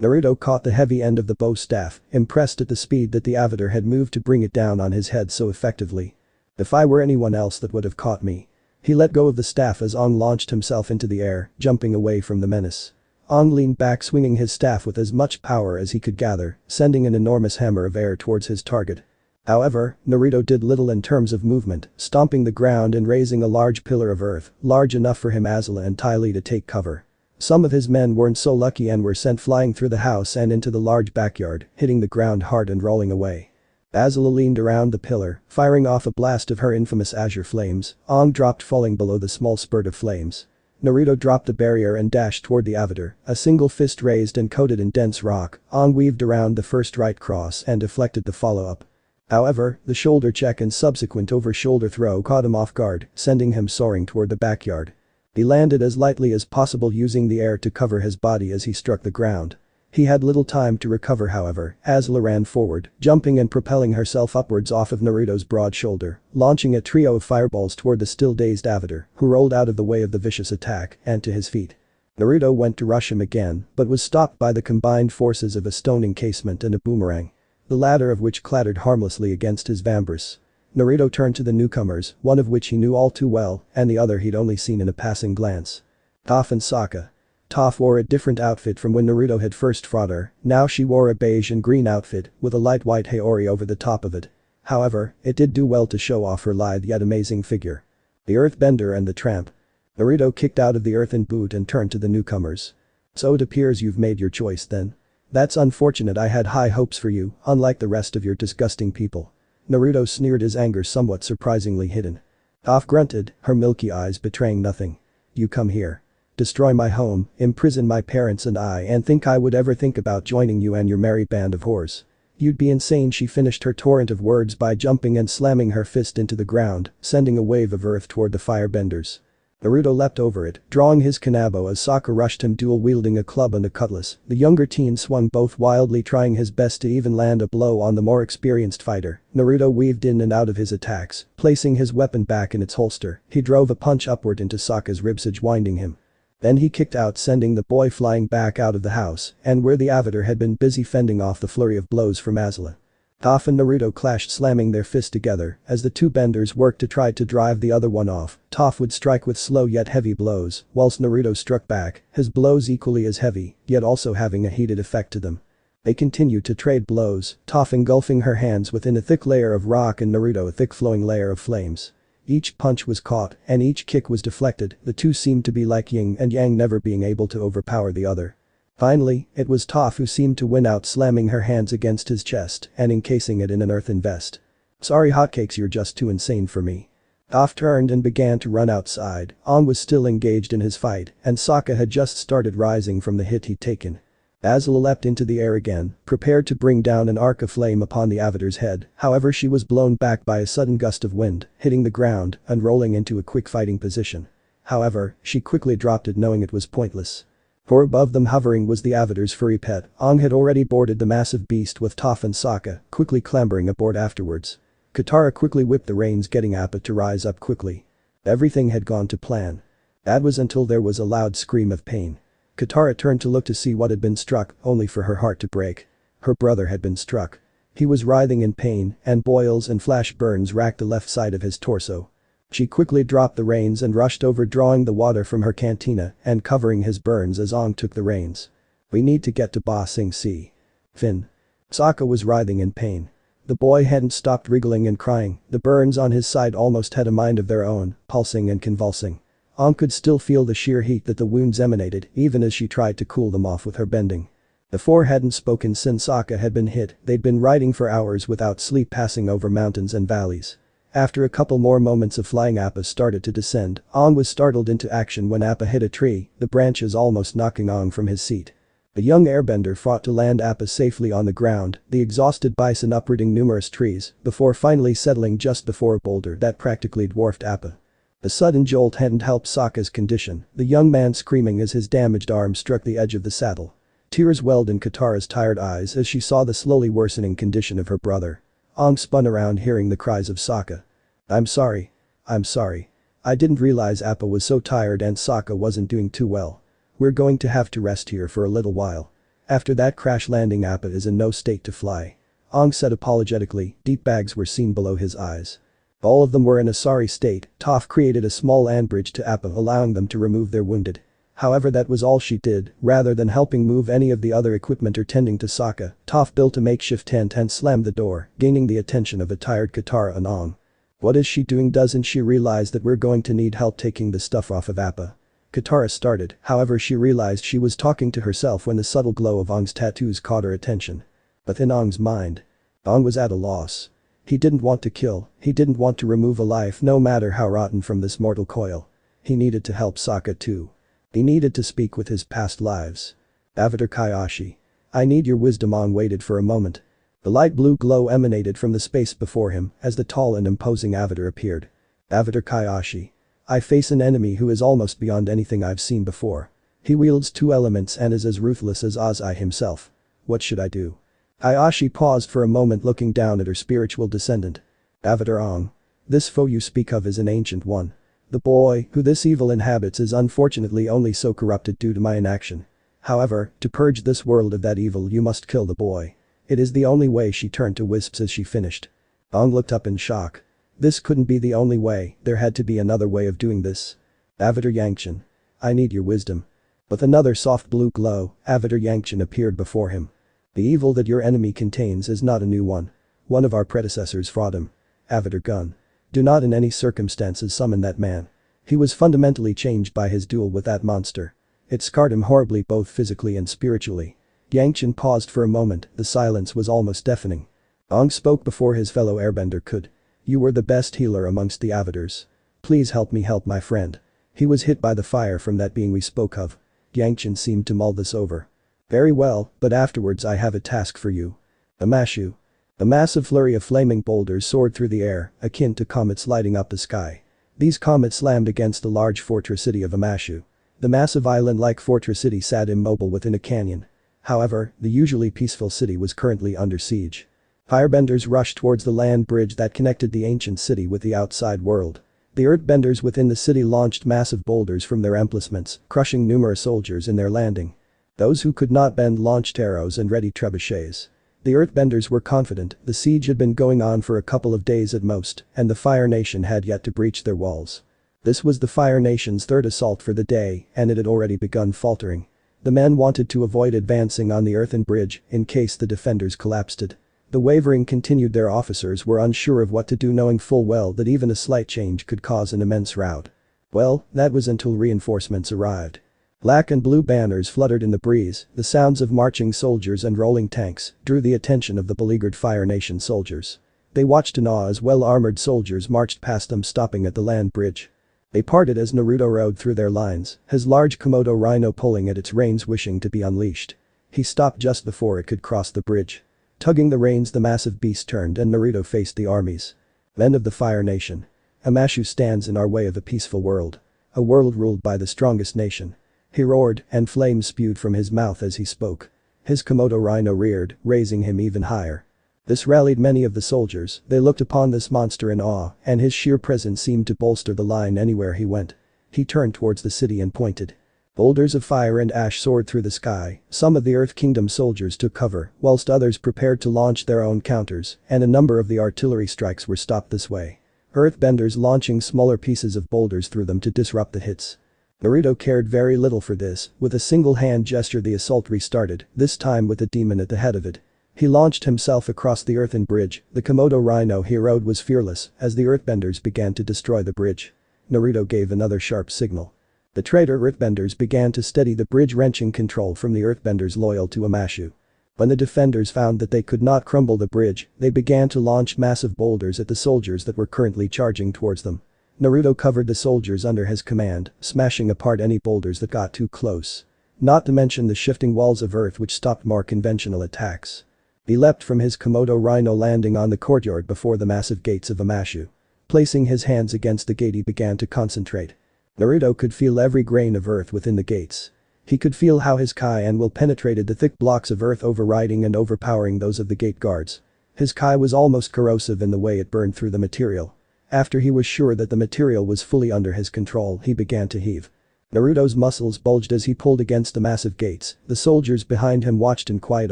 Naruto caught the heavy end of the bow staff, impressed at the speed that the Avatar had moved to bring it down on his head so effectively. "If I were anyone else, that would have caught me." He let go of the staff as Aang launched himself into the air, jumping away from the menace. Aang leaned back, swinging his staff with as much power as he could gather, sending an enormous hammer of air towards his target. However, Naruto did little in terms of movement, stomping the ground and raising a large pillar of earth, large enough for him, Azula, and Ty Lee to take cover. Some of his men weren't so lucky and were sent flying through the house and into the large backyard, hitting the ground hard and rolling away. Azula leaned around the pillar, firing off a blast of her infamous azure flames. Aang dropped, falling below the small spurt of flames. Naruto dropped the barrier and dashed toward the Avatar, a single fist raised and coated in dense rock. Aang weaved around the first right cross and deflected the follow-up. However, the shoulder check and subsequent over-shoulder throw caught him off guard, sending him soaring toward the backyard. He landed as lightly as possible, using the air to cover his body as he struck the ground. He had little time to recover, however. Azula ran forward, jumping and propelling herself upwards off of Naruto's broad shoulder, launching a trio of fireballs toward the still dazed Avatar, who rolled out of the way of the vicious attack and to his feet. Naruto went to rush him again, but was stopped by the combined forces of a stone encasement and a boomerang, the latter of which clattered harmlessly against his vambrace. Naruto turned to the newcomers, one of which he knew all too well, and the other he'd only seen in a passing glance. Toph and Sokka. Toph wore a different outfit from when Naruto had first fought her. Now she wore a beige and green outfit, with a light white Haori over the top of it. However, it did do well to show off her lithe yet amazing figure. The Earthbender and the Tramp. Naruto kicked out of the earthen boot and turned to the newcomers. "So it appears you've made your choice then. That's unfortunate, I had high hopes for you, unlike the rest of your disgusting people." Naruto sneered, his anger somewhat surprisingly hidden. Toph grunted, her milky eyes betraying nothing. "You come here. Destroy my home, imprison my parents and think I would ever think about joining you and your merry band of whores. You'd be insane." She finished her torrent of words by jumping and slamming her fist into the ground, sending a wave of earth toward the firebenders. Naruto leapt over it, drawing his kanabo as Sokka rushed him, dual-wielding a club and a cutlass. The younger teen swung both wildly, trying his best to even land a blow on the more experienced fighter. Naruto weaved in and out of his attacks, placing his weapon back in its holster. He drove a punch upward into Sokka's ribcage, winding him. Then he kicked out, sending the boy flying back out of the house, and where the Avatar had been busy fending off the flurry of blows from Azula. Toph and Naruto clashed, slamming their fists together. As the two benders worked to try to drive the other one off, Toph would strike with slow yet heavy blows, whilst Naruto struck back, his blows equally as heavy, yet also having a heated effect to them. They continued to trade blows, Toph engulfing her hands within a thick layer of rock and Naruto a thick flowing layer of flames. Each punch was caught and each kick was deflected, the two seemed to be like yin and yang, never being able to overpower the other. Finally, it was Toph who seemed to win out, slamming her hands against his chest and encasing it in an earthen vest. "Sorry hotcakes, you're just too insane for me." Toph turned and began to run outside. Aang was still engaged in his fight and Sokka had just started rising from the hit he'd taken. Azula leapt into the air again, prepared to bring down an arc of flame upon the Avatar's head, however she was blown back by a sudden gust of wind, hitting the ground and rolling into a quick fighting position. However, she quickly dropped it knowing it was pointless. For above them hovering was the Avatar's furry pet. Aang had already boarded the massive beast with Toph and Sokka, quickly clambering aboard afterwards. Katara quickly whipped the reins, getting Appa to rise up quickly. Everything had gone to plan. That was until there was a loud scream of pain. Katara turned to look to see what had been struck, only for her heart to break. Her brother had been struck. He was writhing in pain and boils and flash burns racked the left side of his torso. She quickly dropped the reins and rushed over, drawing the water from her cantina and covering his burns as Aang took the reins. "We need to get to Ba Sing Se. Fin." Sokka was writhing in pain. The boy hadn't stopped wriggling and crying, the burns on his side almost had a mind of their own, pulsing and convulsing. Aang could still feel the sheer heat that the wounds emanated even as she tried to cool them off with her bending. The four hadn't spoken since Sokka had been hit, they'd been riding for hours without sleep, passing over mountains and valleys. After a couple more moments of flying, Appa started to descend. Aang was startled into action when Appa hit a tree, the branches almost knocking Aang from his seat. A young airbender fought to land Appa safely on the ground, the exhausted bison uprooting numerous trees before finally settling just before a boulder that practically dwarfed Appa. The sudden jolt hadn't helped Sokka's condition, the young man screaming as his damaged arm struck the edge of the saddle. Tears welled in Katara's tired eyes as she saw the slowly worsening condition of her brother. Aang spun around, hearing the cries of Sokka. I'm sorry. I didn't realize Appa was so tired and Sokka wasn't doing too well. We're going to have to rest here for a little while. After that crash landing, Appa is in no state to fly." Aang said apologetically, deep bags were seen below his eyes. All of them were in a sorry state. Toph created a small handbridge to Appa, allowing them to remove their wounded. However, that was all she did. Rather than helping move any of the other equipment or tending to Sokka, Toph built a makeshift tent and slammed the door, gaining the attention of a tired Katara and Aang. "What is she doing? Doesn't she realize that we're going to need help taking the stuff off of Appa?" Katara started, however she realized she was talking to herself when the subtle glow of Aang's tattoos caught her attention. But in Aang's mind, Aang was at a loss. He didn't want to kill, he didn't want to remove a life no matter how rotten from this mortal coil. He needed to help Sokka too. He needed to speak with his past lives. "Avatar Kaioshin. I need your wisdom." Aang waited for a moment. The light blue glow emanated from the space before him as the tall and imposing Avatar appeared. "Avatar Kaioshin. I face an enemy who is almost beyond anything I've seen before. He wields two elements and is as ruthless as Ozai himself. What should I do?" Kaioshin paused for a moment, looking down at her spiritual descendant. "Avatar Aang. This foe you speak of is an ancient one. The boy who this evil inhabits is unfortunately only so corrupted due to my inaction. However, to purge this world of that evil you must kill the boy. It is the only way." She turned to wisps as she finished. Aang looked up in shock. This couldn't be the only way, there had to be another way of doing this. "Avatar Yangshan. I need your wisdom." With another soft blue glow, Avatar Yangshan appeared before him. "The evil that your enemy contains is not a new one. One of our predecessors fought him. Avatar Gun. Do not in any circumstances summon that man. He was fundamentally changed by his duel with that monster. It scarred him horribly both physically and spiritually." Yangshan paused for a moment, the silence was almost deafening. Aang spoke before his fellow airbender could. "You were the best healer amongst the avatars. Please help me help my friend. He was hit by the fire from that being we spoke of." Yangshan seemed to mull this over. "Very well, but afterwards I have a task for you. Ama Shu." A massive flurry of flaming boulders soared through the air, akin to comets lighting up the sky. These comets slammed against the large fortress city of Ama Shu. The massive island-like fortress city sat immobile within a canyon. However, the usually peaceful city was currently under siege. Firebenders rushed towards the land bridge that connected the ancient city with the outside world. The earthbenders within the city launched massive boulders from their emplacements, crushing numerous soldiers in their landing. Those who could not bend launched arrows and ready trebuchets. The earthbenders were confident the siege had been going on for a couple of days at most, and the Fire Nation had yet to breach their walls. This was the Fire Nation's third assault for the day, and it had already begun faltering. The men wanted to avoid advancing on the earthen bridge in case the defenders collapsed it. The wavering continued. Their officers were unsure of what to do, knowing full well that even a slight change could cause an immense rout. Well, that was until reinforcements arrived. Black and blue banners fluttered in the breeze, the sounds of marching soldiers and rolling tanks drew the attention of the beleaguered Fire Nation soldiers. They watched in awe as well-armored soldiers marched past them, stopping at the land bridge. They parted as Naruto rode through their lines, his large Komodo rhino pulling at its reins, wishing to be unleashed. He stopped just before it could cross the bridge. Tugging the reins, the massive beast turned and Naruto faced the armies. Men of the Fire Nation. Ama Shu stands in our way of a peaceful world. A world ruled by the strongest nation. He roared, and flames spewed from his mouth as he spoke. His Komodo rhino reared, raising him even higher. This rallied many of the soldiers. They looked upon this monster in awe, and his sheer presence seemed to bolster the line anywhere he went. He turned towards the city and pointed. Boulders of fire and ash soared through the sky. Some of the Earth Kingdom soldiers took cover, whilst others prepared to launch their own counters, and a number of the artillery strikes were stopped this way. Earthbenders launching smaller pieces of boulders through them to disrupt the hits. Naruto cared very little for this. With a single hand gesture the assault restarted, this time with the demon at the head of it. He launched himself across the earthen bridge. The Komodo rhino he rode was fearless as the earthbenders began to destroy the bridge. Naruto gave another sharp signal. The traitor earthbenders began to steady the bridge, wrenching control from the earthbenders loyal to Ama Shu. When the defenders found that they could not crumble the bridge, they began to launch massive boulders at the soldiers that were currently charging towards them. Naruto covered the soldiers under his command, smashing apart any boulders that got too close. Not to mention the shifting walls of earth which stopped more conventional attacks. He leapt from his Komodo rhino, landing on the courtyard before the massive gates of Ama Shu. Placing his hands against the gate he began to concentrate. Naruto could feel every grain of earth within the gates. He could feel how his Kai and will penetrated the thick blocks of earth, overriding and overpowering those of the gate guards. His Kai was almost corrosive in the way it burned through the material. After he was sure that the material was fully under his control, he began to heave. Naruto's muscles bulged as he pulled against the massive gates. The soldiers behind him watched in quiet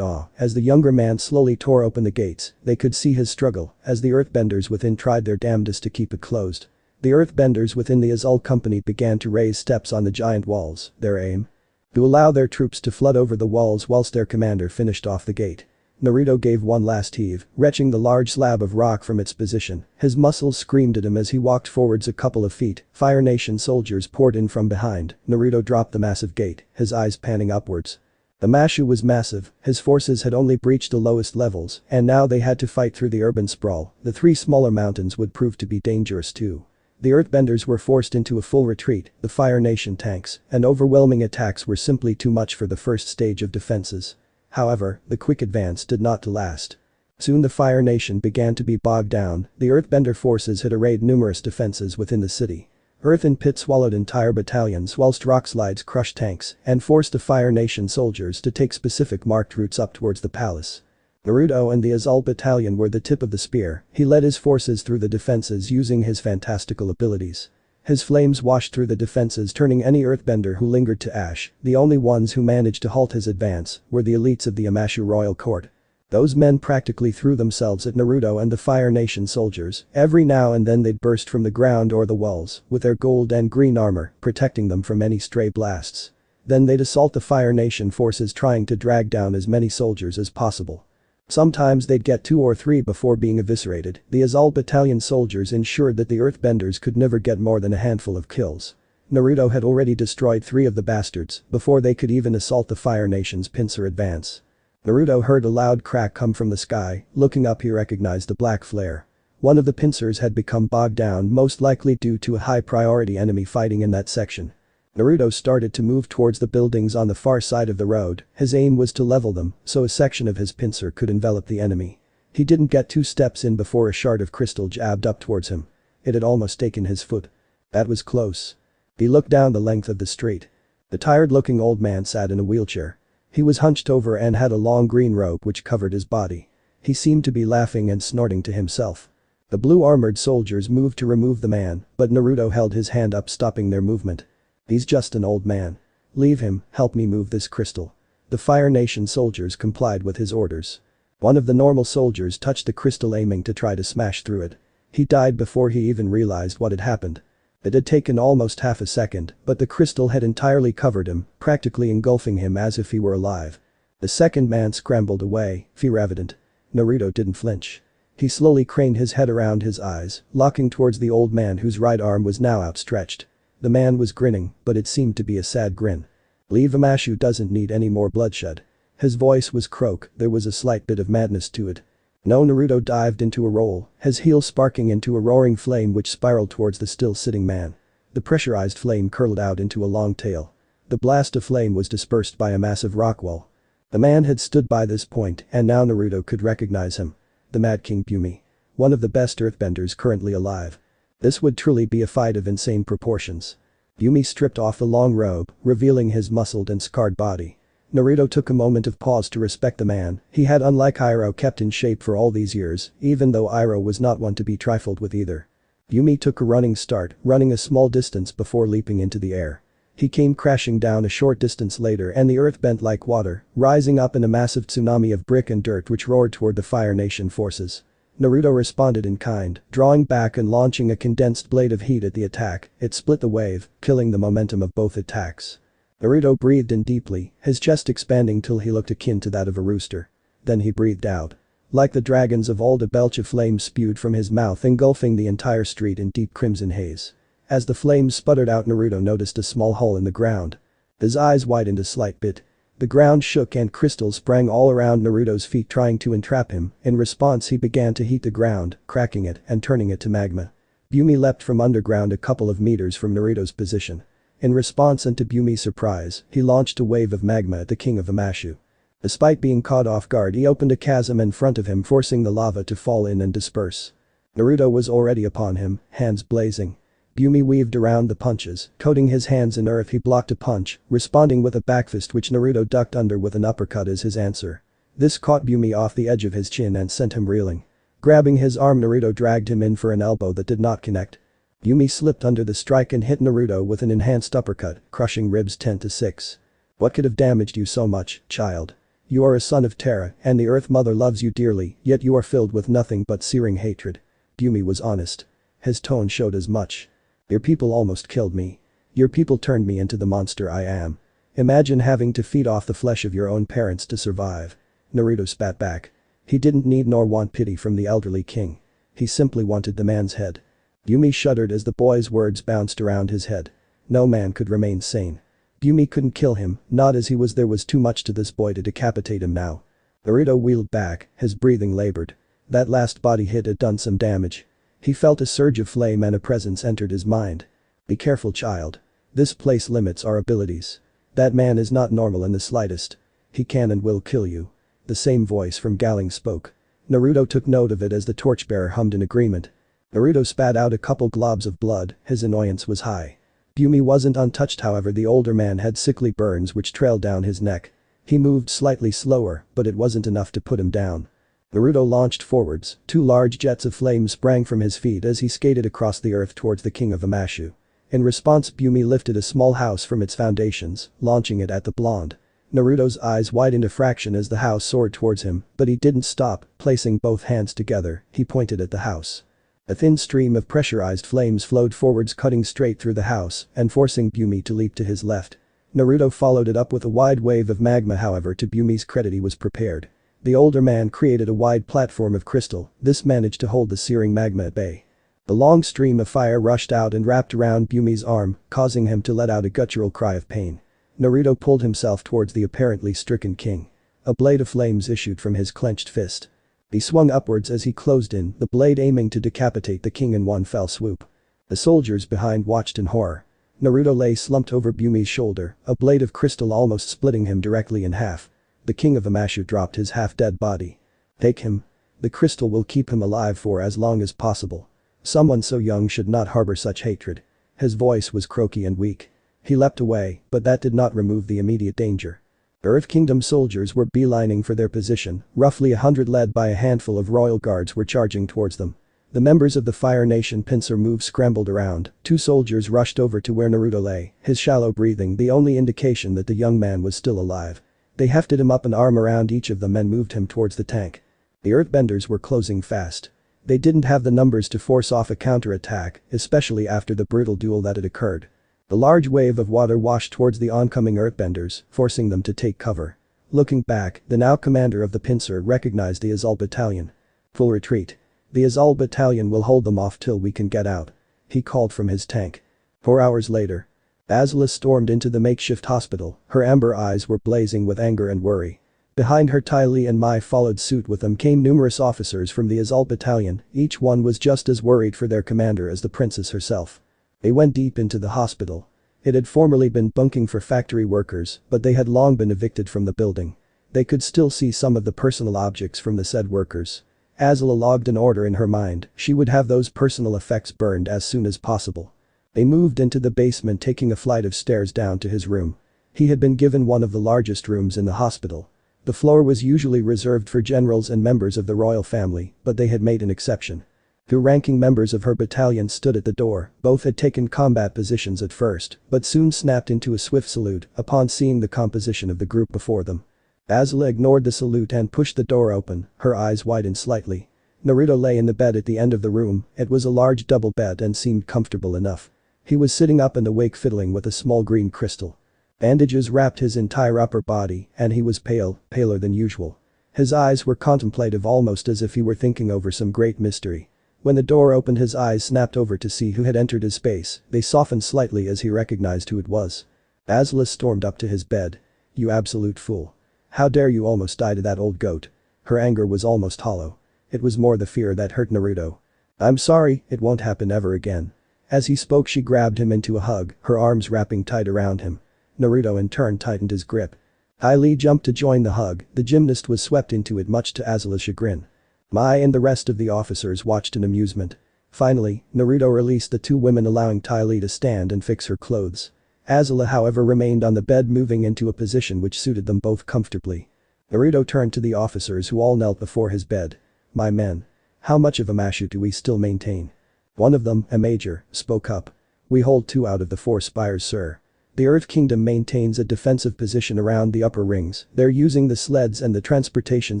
awe as the younger man slowly tore open the gates. They could see his struggle as the earthbenders within tried their damnedest to keep it closed. The earthbenders within the Azula company began to raise steps on the giant walls, their aim to allow their troops to flood over the walls whilst their commander finished off the gate. Naruto gave one last heave, wrenching the large slab of rock from its position. His muscles screamed at him as he walked forwards a couple of feet. Fire Nation soldiers poured in from behind. Naruto dropped the massive gate, his eyes panning upwards. The Ama Shu was massive, his forces had only breached the lowest levels, and now they had to fight through the urban sprawl. The three smaller mountains would prove to be dangerous too. The earthbenders were forced into a full retreat. The Fire Nation tanks and overwhelming attacks were simply too much for the first stage of defenses. However, the quick advance did not last. Soon the Fire Nation began to be bogged down. The earthbender forces had arrayed numerous defenses within the city. Earthen pits swallowed entire battalions whilst rock slides crushed tanks and forced the Fire Nation soldiers to take specific marked routes up towards the palace. Naruto and the Azula battalion were the tip of the spear. He led his forces through the defenses using his fantastical abilities. His flames washed through the defenses, turning any earthbender who lingered to ash. The only ones who managed to halt his advance were the elites of the Ama Shu royal court. Those men practically threw themselves at Naruto and the Fire Nation soldiers. Every now and then they'd burst from the ground or the walls with their gold and green armor, protecting them from any stray blasts. Then they'd assault the Fire Nation forces, trying to drag down as many soldiers as possible. Sometimes they'd get 2 or 3 before being eviscerated. The Azula battalion soldiers ensured that the earthbenders could never get more than a handful of kills. Naruto had already destroyed 3 of the bastards before they could even assault the Fire Nation's pincer advance. Naruto heard a loud crack come from the sky. Looking up he recognized a black flare. One of the pincers had become bogged down, most likely due to a high priority enemy fighting in that section. Naruto started to move towards the buildings on the far side of the road. His aim was to level them so a section of his pincer could envelop the enemy. He didn't get 2 steps in before a shard of crystal jabbed up towards him. It had almost taken his foot. That was close. He looked down the length of the street. The tired-looking old man sat in a wheelchair. He was hunched over and had a long green robe which covered his body. He seemed to be laughing and snorting to himself. The blue-armored soldiers moved to remove the man, but Naruto held his hand up, stopping their movement. He's just an old man. Leave him, help me move this crystal. The Fire Nation soldiers complied with his orders. One of the normal soldiers touched the crystal, aiming to try to smash through it. He died before he even realized what had happened. It had taken almost half a second, but the crystal had entirely covered him, practically engulfing him as if he were alive. The second man scrambled away, fear evident. Naruto didn't flinch. He slowly craned his head around his eyes, looking towards the old man whose right arm was now outstretched. The man was grinning, but it seemed to be a sad grin. Leave Ama Shu doesn't need any more bloodshed. His voice was croak, there was a slight bit of madness to it. No, Naruto dived into a roll, his heel sparking into a roaring flame which spiraled towards the still sitting man. The pressurized flame curled out into a long tail. The blast of flame was dispersed by a massive rock wall. The man had stood by this point and now Naruto could recognize him. The Mad King Bumi. One of the best earthbenders currently alive. This would truly be a fight of insane proportions. Bumi stripped off the long robe, revealing his muscled and scarred body. Naruto took a moment of pause to respect the man. He had, unlike Iroh, kept in shape for all these years, even though Iroh was not one to be trifled with either. Bumi took a running start, running a small distance before leaping into the air. He came crashing down a short distance later and the earth bent like water, rising up in a massive tsunami of brick and dirt which roared toward the Fire Nation forces. Naruto responded in kind, drawing back and launching a condensed blade of heat at the attack. It split the wave, killing the momentum of both attacks. Naruto breathed in deeply, his chest expanding till he looked akin to that of a rooster. Then he breathed out. Like the dragons of old, a belch of flame spewed from his mouth, engulfing the entire street in deep crimson haze. As the flames sputtered out, Naruto noticed a small hole in the ground. His eyes widened a slight bit. The ground shook and crystals sprang all around Naruto's feet trying to entrap him. In response, he began to heat the ground, cracking it and turning it to magma. Bumi leapt from underground a couple of meters from Naruto's position. In response and to Bumi's surprise, he launched a wave of magma at the king of Ama Shu. Despite being caught off guard, he opened a chasm in front of him, forcing the lava to fall in and disperse. Naruto was already upon him, hands blazing. Bumi weaved around the punches, coating his hands in earth. He blocked a punch, responding with a backfist which Naruto ducked under with an uppercut as his answer. This caught Bumi off the edge of his chin and sent him reeling. Grabbing his arm, Naruto dragged him in for an elbow that did not connect. Bumi slipped under the strike and hit Naruto with an enhanced uppercut, crushing ribs 10-6. What could have damaged you so much, child? You are a son of Terra, and the Earth Mother loves you dearly, yet you are filled with nothing but searing hatred. Bumi was honest. His tone showed as much. Your people almost killed me. Your people turned me into the monster I am. Imagine having to feed off the flesh of your own parents to survive. Naruto spat back. He didn't need nor want pity from the elderly king. He simply wanted the man's head. Bumi shuddered as the boy's words bounced around his head. No man could remain sane. Bumi couldn't kill him, not as he was. There was too much to this boy to decapitate him now. Naruto wheeled back, his breathing labored. That last body hit had done some damage. He felt a surge of flame and a presence entered his mind. Be careful, child. This place limits our abilities. That man is not normal in the slightest. He can and will kill you. The same voice from Gaoling spoke. Naruto took note of it as the torchbearer hummed in agreement. Naruto spat out a couple globs of blood, his annoyance was high. Bumi wasn't untouched, however. The older man had sickly burns which trailed down his neck. He moved slightly slower, but it wasn't enough to put him down. Naruto launched forwards, 2 large jets of flame sprang from his feet as he skated across the earth towards the king of Ama Shu. In response, Bumi lifted a small house from its foundations, launching it at the blonde. Naruto's eyes widened a fraction as the house soared towards him, but he didn't stop. Placing both hands together, he pointed at the house. A thin stream of pressurized flames flowed forwards, cutting straight through the house and forcing Bumi to leap to his left. Naruto followed it up with a wide wave of magma. However, to Bumi's credit, he was prepared. The older man created a wide platform of crystal. This managed to hold the searing magma at bay. The long stream of fire rushed out and wrapped around Bumi's arm, causing him to let out a guttural cry of pain. Naruto pulled himself towards the apparently stricken king. A blade of flames issued from his clenched fist. He swung upwards as he closed in, the blade aiming to decapitate the king in one fell swoop. The soldiers behind watched in horror. Naruto lay slumped over Bumi's shoulder, a blade of crystal almost splitting him directly in half. The king of Ama Shu dropped his half-dead body. Take him. The crystal will keep him alive for as long as possible. Someone so young should not harbor such hatred. His voice was croaky and weak. He leapt away, but that did not remove the immediate danger. Earth Kingdom soldiers were beelining for their position, roughly 100 led by a handful of royal guards were charging towards them. The members of the Fire Nation pincer moves scrambled around, 2 soldiers rushed over to where Naruto lay, his shallow breathing the only indication that the young man was still alive. They hefted him up, an arm around each of them, and moved him towards the tank. The earthbenders were closing fast. They didn't have the numbers to force off a counterattack, especially after the brutal duel that had occurred. The large wave of water washed towards the oncoming earthbenders, forcing them to take cover. Looking back, the now commander of the pincer recognized the Azul battalion. Full retreat. The Azul battalion will hold them off till we can get out. He called from his tank. 4 hours later. Azula stormed into the makeshift hospital, her amber eyes were blazing with anger and worry. Behind her Ty Lee and Mai followed suit. With them came numerous officers from the Azul battalion, each one was just as worried for their commander as the princess herself. They went deep into the hospital. It had formerly been bunking for factory workers, but they had long been evicted from the building. They could still see some of the personal objects from the said workers. Azula logged an order in her mind, she would have those personal effects burned as soon as possible. They moved into the basement, taking a flight of stairs down to his room. He had been given one of the largest rooms in the hospital. The floor was usually reserved for generals and members of the royal family, but they had made an exception. Two ranking members of her battalion stood at the door, both had taken combat positions at first, but soon snapped into a swift salute upon seeing the composition of the group before them. Azula ignored the salute and pushed the door open, her eyes widened slightly. Naruto lay in the bed at the end of the room, it was a large double bed and seemed comfortable enough. He was sitting up and awake, fiddling with a small green crystal. Bandages wrapped his entire upper body and he was pale, paler than usual. His eyes were contemplative, almost as if he were thinking over some great mystery. When the door opened, his eyes snapped over to see who had entered his space, they softened slightly as he recognized who it was. Azula stormed up to his bed. "You absolute fool. How dare you almost die to that old goat." Her anger was almost hollow. It was more the fear that hurt Naruto. "I'm sorry, it won't happen ever again." As he spoke, she grabbed him into a hug, her arms wrapping tight around him. Naruto in turn tightened his grip. Ty Lee jumped to join the hug, the gymnast was swept into it much to Azula's chagrin. Mai and the rest of the officers watched in amusement. Finally, Naruto released the two women, allowing Ty Lee to stand and fix her clothes. Azula, however, remained on the bed, moving into a position which suited them both comfortably. Naruto turned to the officers who all knelt before his bed. "My men. How much of Ama Shu do we still maintain?" One of them, a major, spoke up. "We hold 2 out of the 4 spires, sir. The Earth Kingdom maintains a defensive position around the upper rings, they're using the sleds and the transportation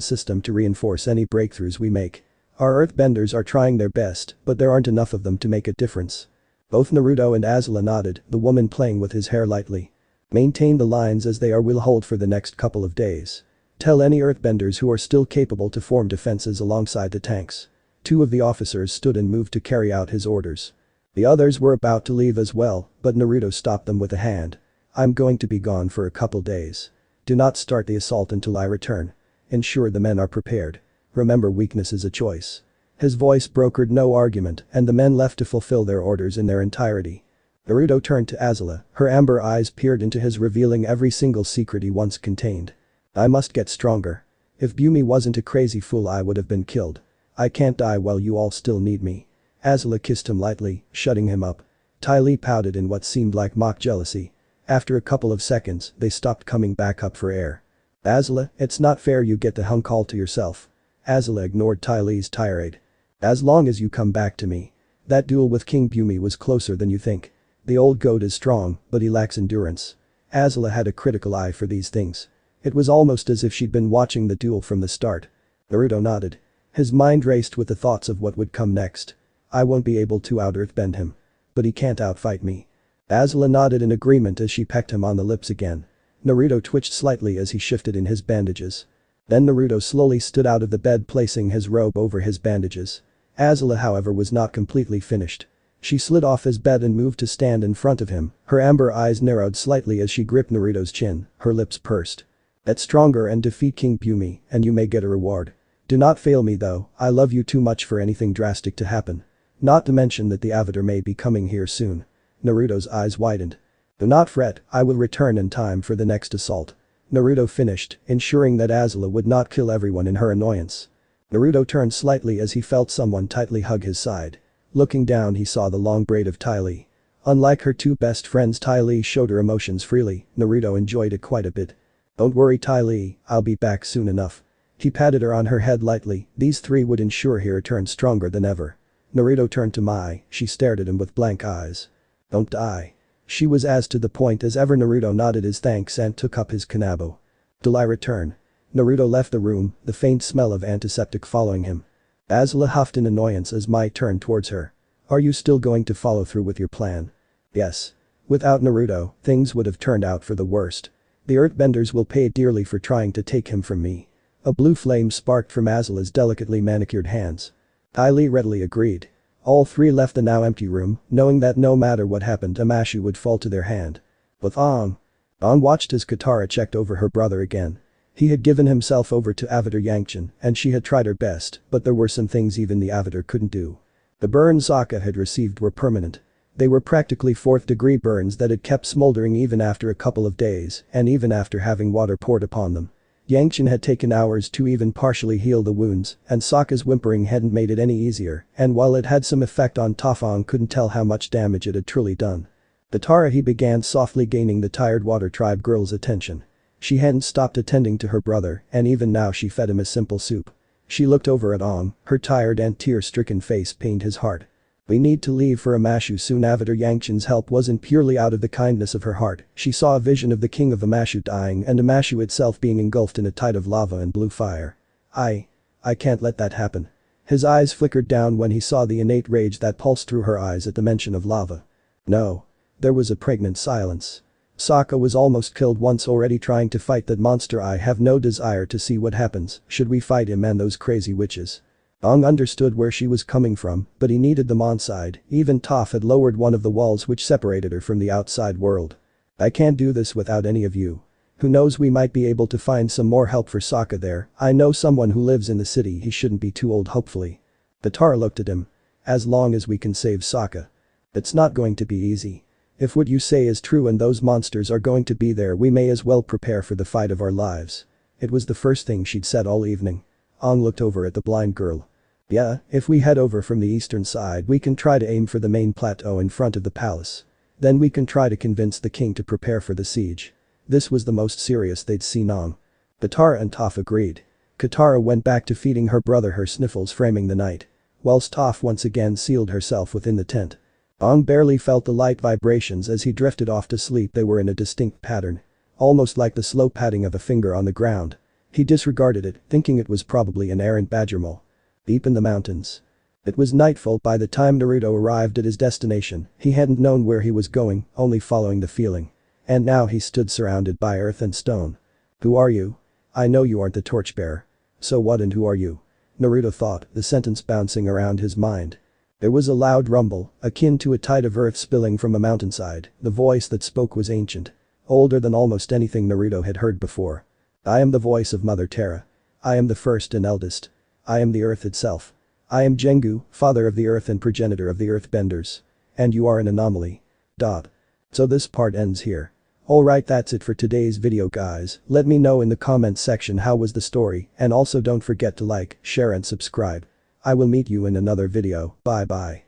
system to reinforce any breakthroughs we make. Our earthbenders are trying their best, but there aren't enough of them to make a difference." Both Naruto and Azula nodded, the woman playing with his hair lightly. "Maintain the lines as they are, we'll hold for the next couple of days. Tell any earthbenders who are still capable to form defenses alongside the tanks." 2 of the officers stood and moved to carry out his orders. The others were about to leave as well, but Naruto stopped them with a hand. "I'm going to be gone for a couple days. Do not start the assault until I return. Ensure the men are prepared. Remember, weakness is a choice." His voice brokered no argument and the men left to fulfill their orders in their entirety. Naruto turned to Azula, her amber eyes peered into his, revealing every single secret he once contained. "I must get stronger. If Bumi wasn't a crazy fool, I would have been killed. I can't die while you all still need me." Azula kissed him lightly, shutting him up. Ty Lee pouted in what seemed like mock jealousy. After a couple of seconds, they stopped coming back up for air. "Azula, it's not fair you get the hunk all to yourself." Azula ignored Ty Lee's tirade. "As long as you come back to me. That duel with King Bumi was closer than you think. The old goat is strong, but he lacks endurance." Azula had a critical eye for these things. It was almost as if she'd been watching the duel from the start. Naruto nodded. His mind raced with the thoughts of what would come next. "I won't be able to out-earthbend him. But he can't outfight me." Azula nodded in agreement as she pecked him on the lips again. Naruto twitched slightly as he shifted in his bandages. Then Naruto slowly stood out of the bed, placing his robe over his bandages. Azula, however, was not completely finished. She slid off his bed and moved to stand in front of him, her amber eyes narrowed slightly as she gripped Naruto's chin, her lips pursed. "Get stronger and defeat King Bumi, and you may get a reward. Do not fail me though, I love you too much for anything drastic to happen. Not to mention that the Avatar may be coming here soon." Naruto's eyes widened. "Do not fret, I will return in time for the next assault." Naruto finished, ensuring that Azula would not kill everyone in her annoyance. Naruto turned slightly as he felt someone tightly hug his side. Looking down, he saw the long braid of Ty Lee. Unlike her 2 best friends, Ty Lee showed her emotions freely. Naruto enjoyed it quite a bit. "Don't worry, Ty Lee, I'll be back soon enough." He patted her on her head lightly, these 3 would ensure he returned stronger than ever. Naruto turned to Mai, she stared at him with blank eyes. "Don't die." She was as to the point as ever. Naruto nodded his thanks and took up his kanabo. "Till I return." Naruto left the room, the faint smell of antiseptic following him. Azula huffed in annoyance as Mai turned towards her. Are you still going to follow through with your plan? Yes. Without Naruto, things would have turned out for the worst. The Earthbenders will pay dearly for trying to take him from me. A blue flame sparked from Azula's delicately manicured hands. Ty readily agreed. All three left the now empty room, knowing that no matter what happened Ama Shu would fall to their hand. But Aang watched as Katara checked over her brother again. He had given himself over to Avatar Yangchen, and she had tried her best, but there were some things even the Avatar couldn't do. The burns Sokka had received were permanent. They were practically 4th-degree burns that had kept smoldering even after a couple of days, and even after having water poured upon them. Yangchen had taken hours to even partially heal the wounds, and Sokka's whimpering hadn't made it any easier, and while it had some effect on Toph, Aang couldn't tell how much damage it had truly done. Katara he began softly gaining the tired water tribe girl's attention. She hadn't stopped attending to her brother, and even now she fed him a simple soup. She looked over at Aang, her tired and tear-stricken face pained his heart. We need to leave for Ama Shu soon. Avatar Yangchen's help wasn't purely out of the kindness of her heart, she saw a vision of the king of Ama Shu dying and Ama Shu itself being engulfed in a tide of lava and blue fire. I can't let that happen. His eyes flickered down when he saw the innate rage that pulsed through her eyes at the mention of lava. No. There was a pregnant silence. Sokka was almost killed once already trying to fight that monster. I have no desire to see what happens, should we fight him and those crazy witches. Aang understood where she was coming from, but he needed them on side. Even Toph had lowered one of the walls which separated her from the outside world. I can't do this without any of you. Who knows, we might be able to find some more help for Sokka there. I know someone who lives in the city, he shouldn't be too old hopefully. Katara looked at him. As long as we can save Sokka. It's not going to be easy. If what you say is true and those monsters are going to be there, we may as well prepare for the fight of our lives. It was the first thing she'd said all evening. Aang looked over at the blind girl. Yeah, if we head over from the eastern side we can try to aim for the main plateau in front of the palace. Then we can try to convince the king to prepare for the siege. This was the most serious they'd seen Aang. Katara and Toph agreed. Katara went back to feeding her brother her sniffles framing the night. Whilst Toph once again sealed herself within the tent. Aang barely felt the light vibrations as he drifted off to sleep. They were in a distinct pattern. Almost like the slow patting of a finger on the ground. He disregarded it, thinking it was probably an errant badger mole. Deep in the mountains. It was nightfall by the time Naruto arrived at his destination. He hadn't known where he was going, only following the feeling. And now he stood surrounded by earth and stone. Who are you? I know you aren't the torchbearer. So what, and who are you? Naruto thought, the sentence bouncing around his mind. There was a loud rumble, akin to a tide of earth spilling from a mountainside. The voice that spoke was ancient. Older than almost anything Naruto had heard before. I am the voice of Mother Terra. I am the first and eldest. I am the earth itself. I am Jengu, father of the earth and progenitor of the earthbenders. And you are an anomaly. So this part ends here. Alright, that's it for today's video guys. Let me know in the comments section how was the story, and also don't forget to like, share and subscribe. I will meet you in another video. Bye bye.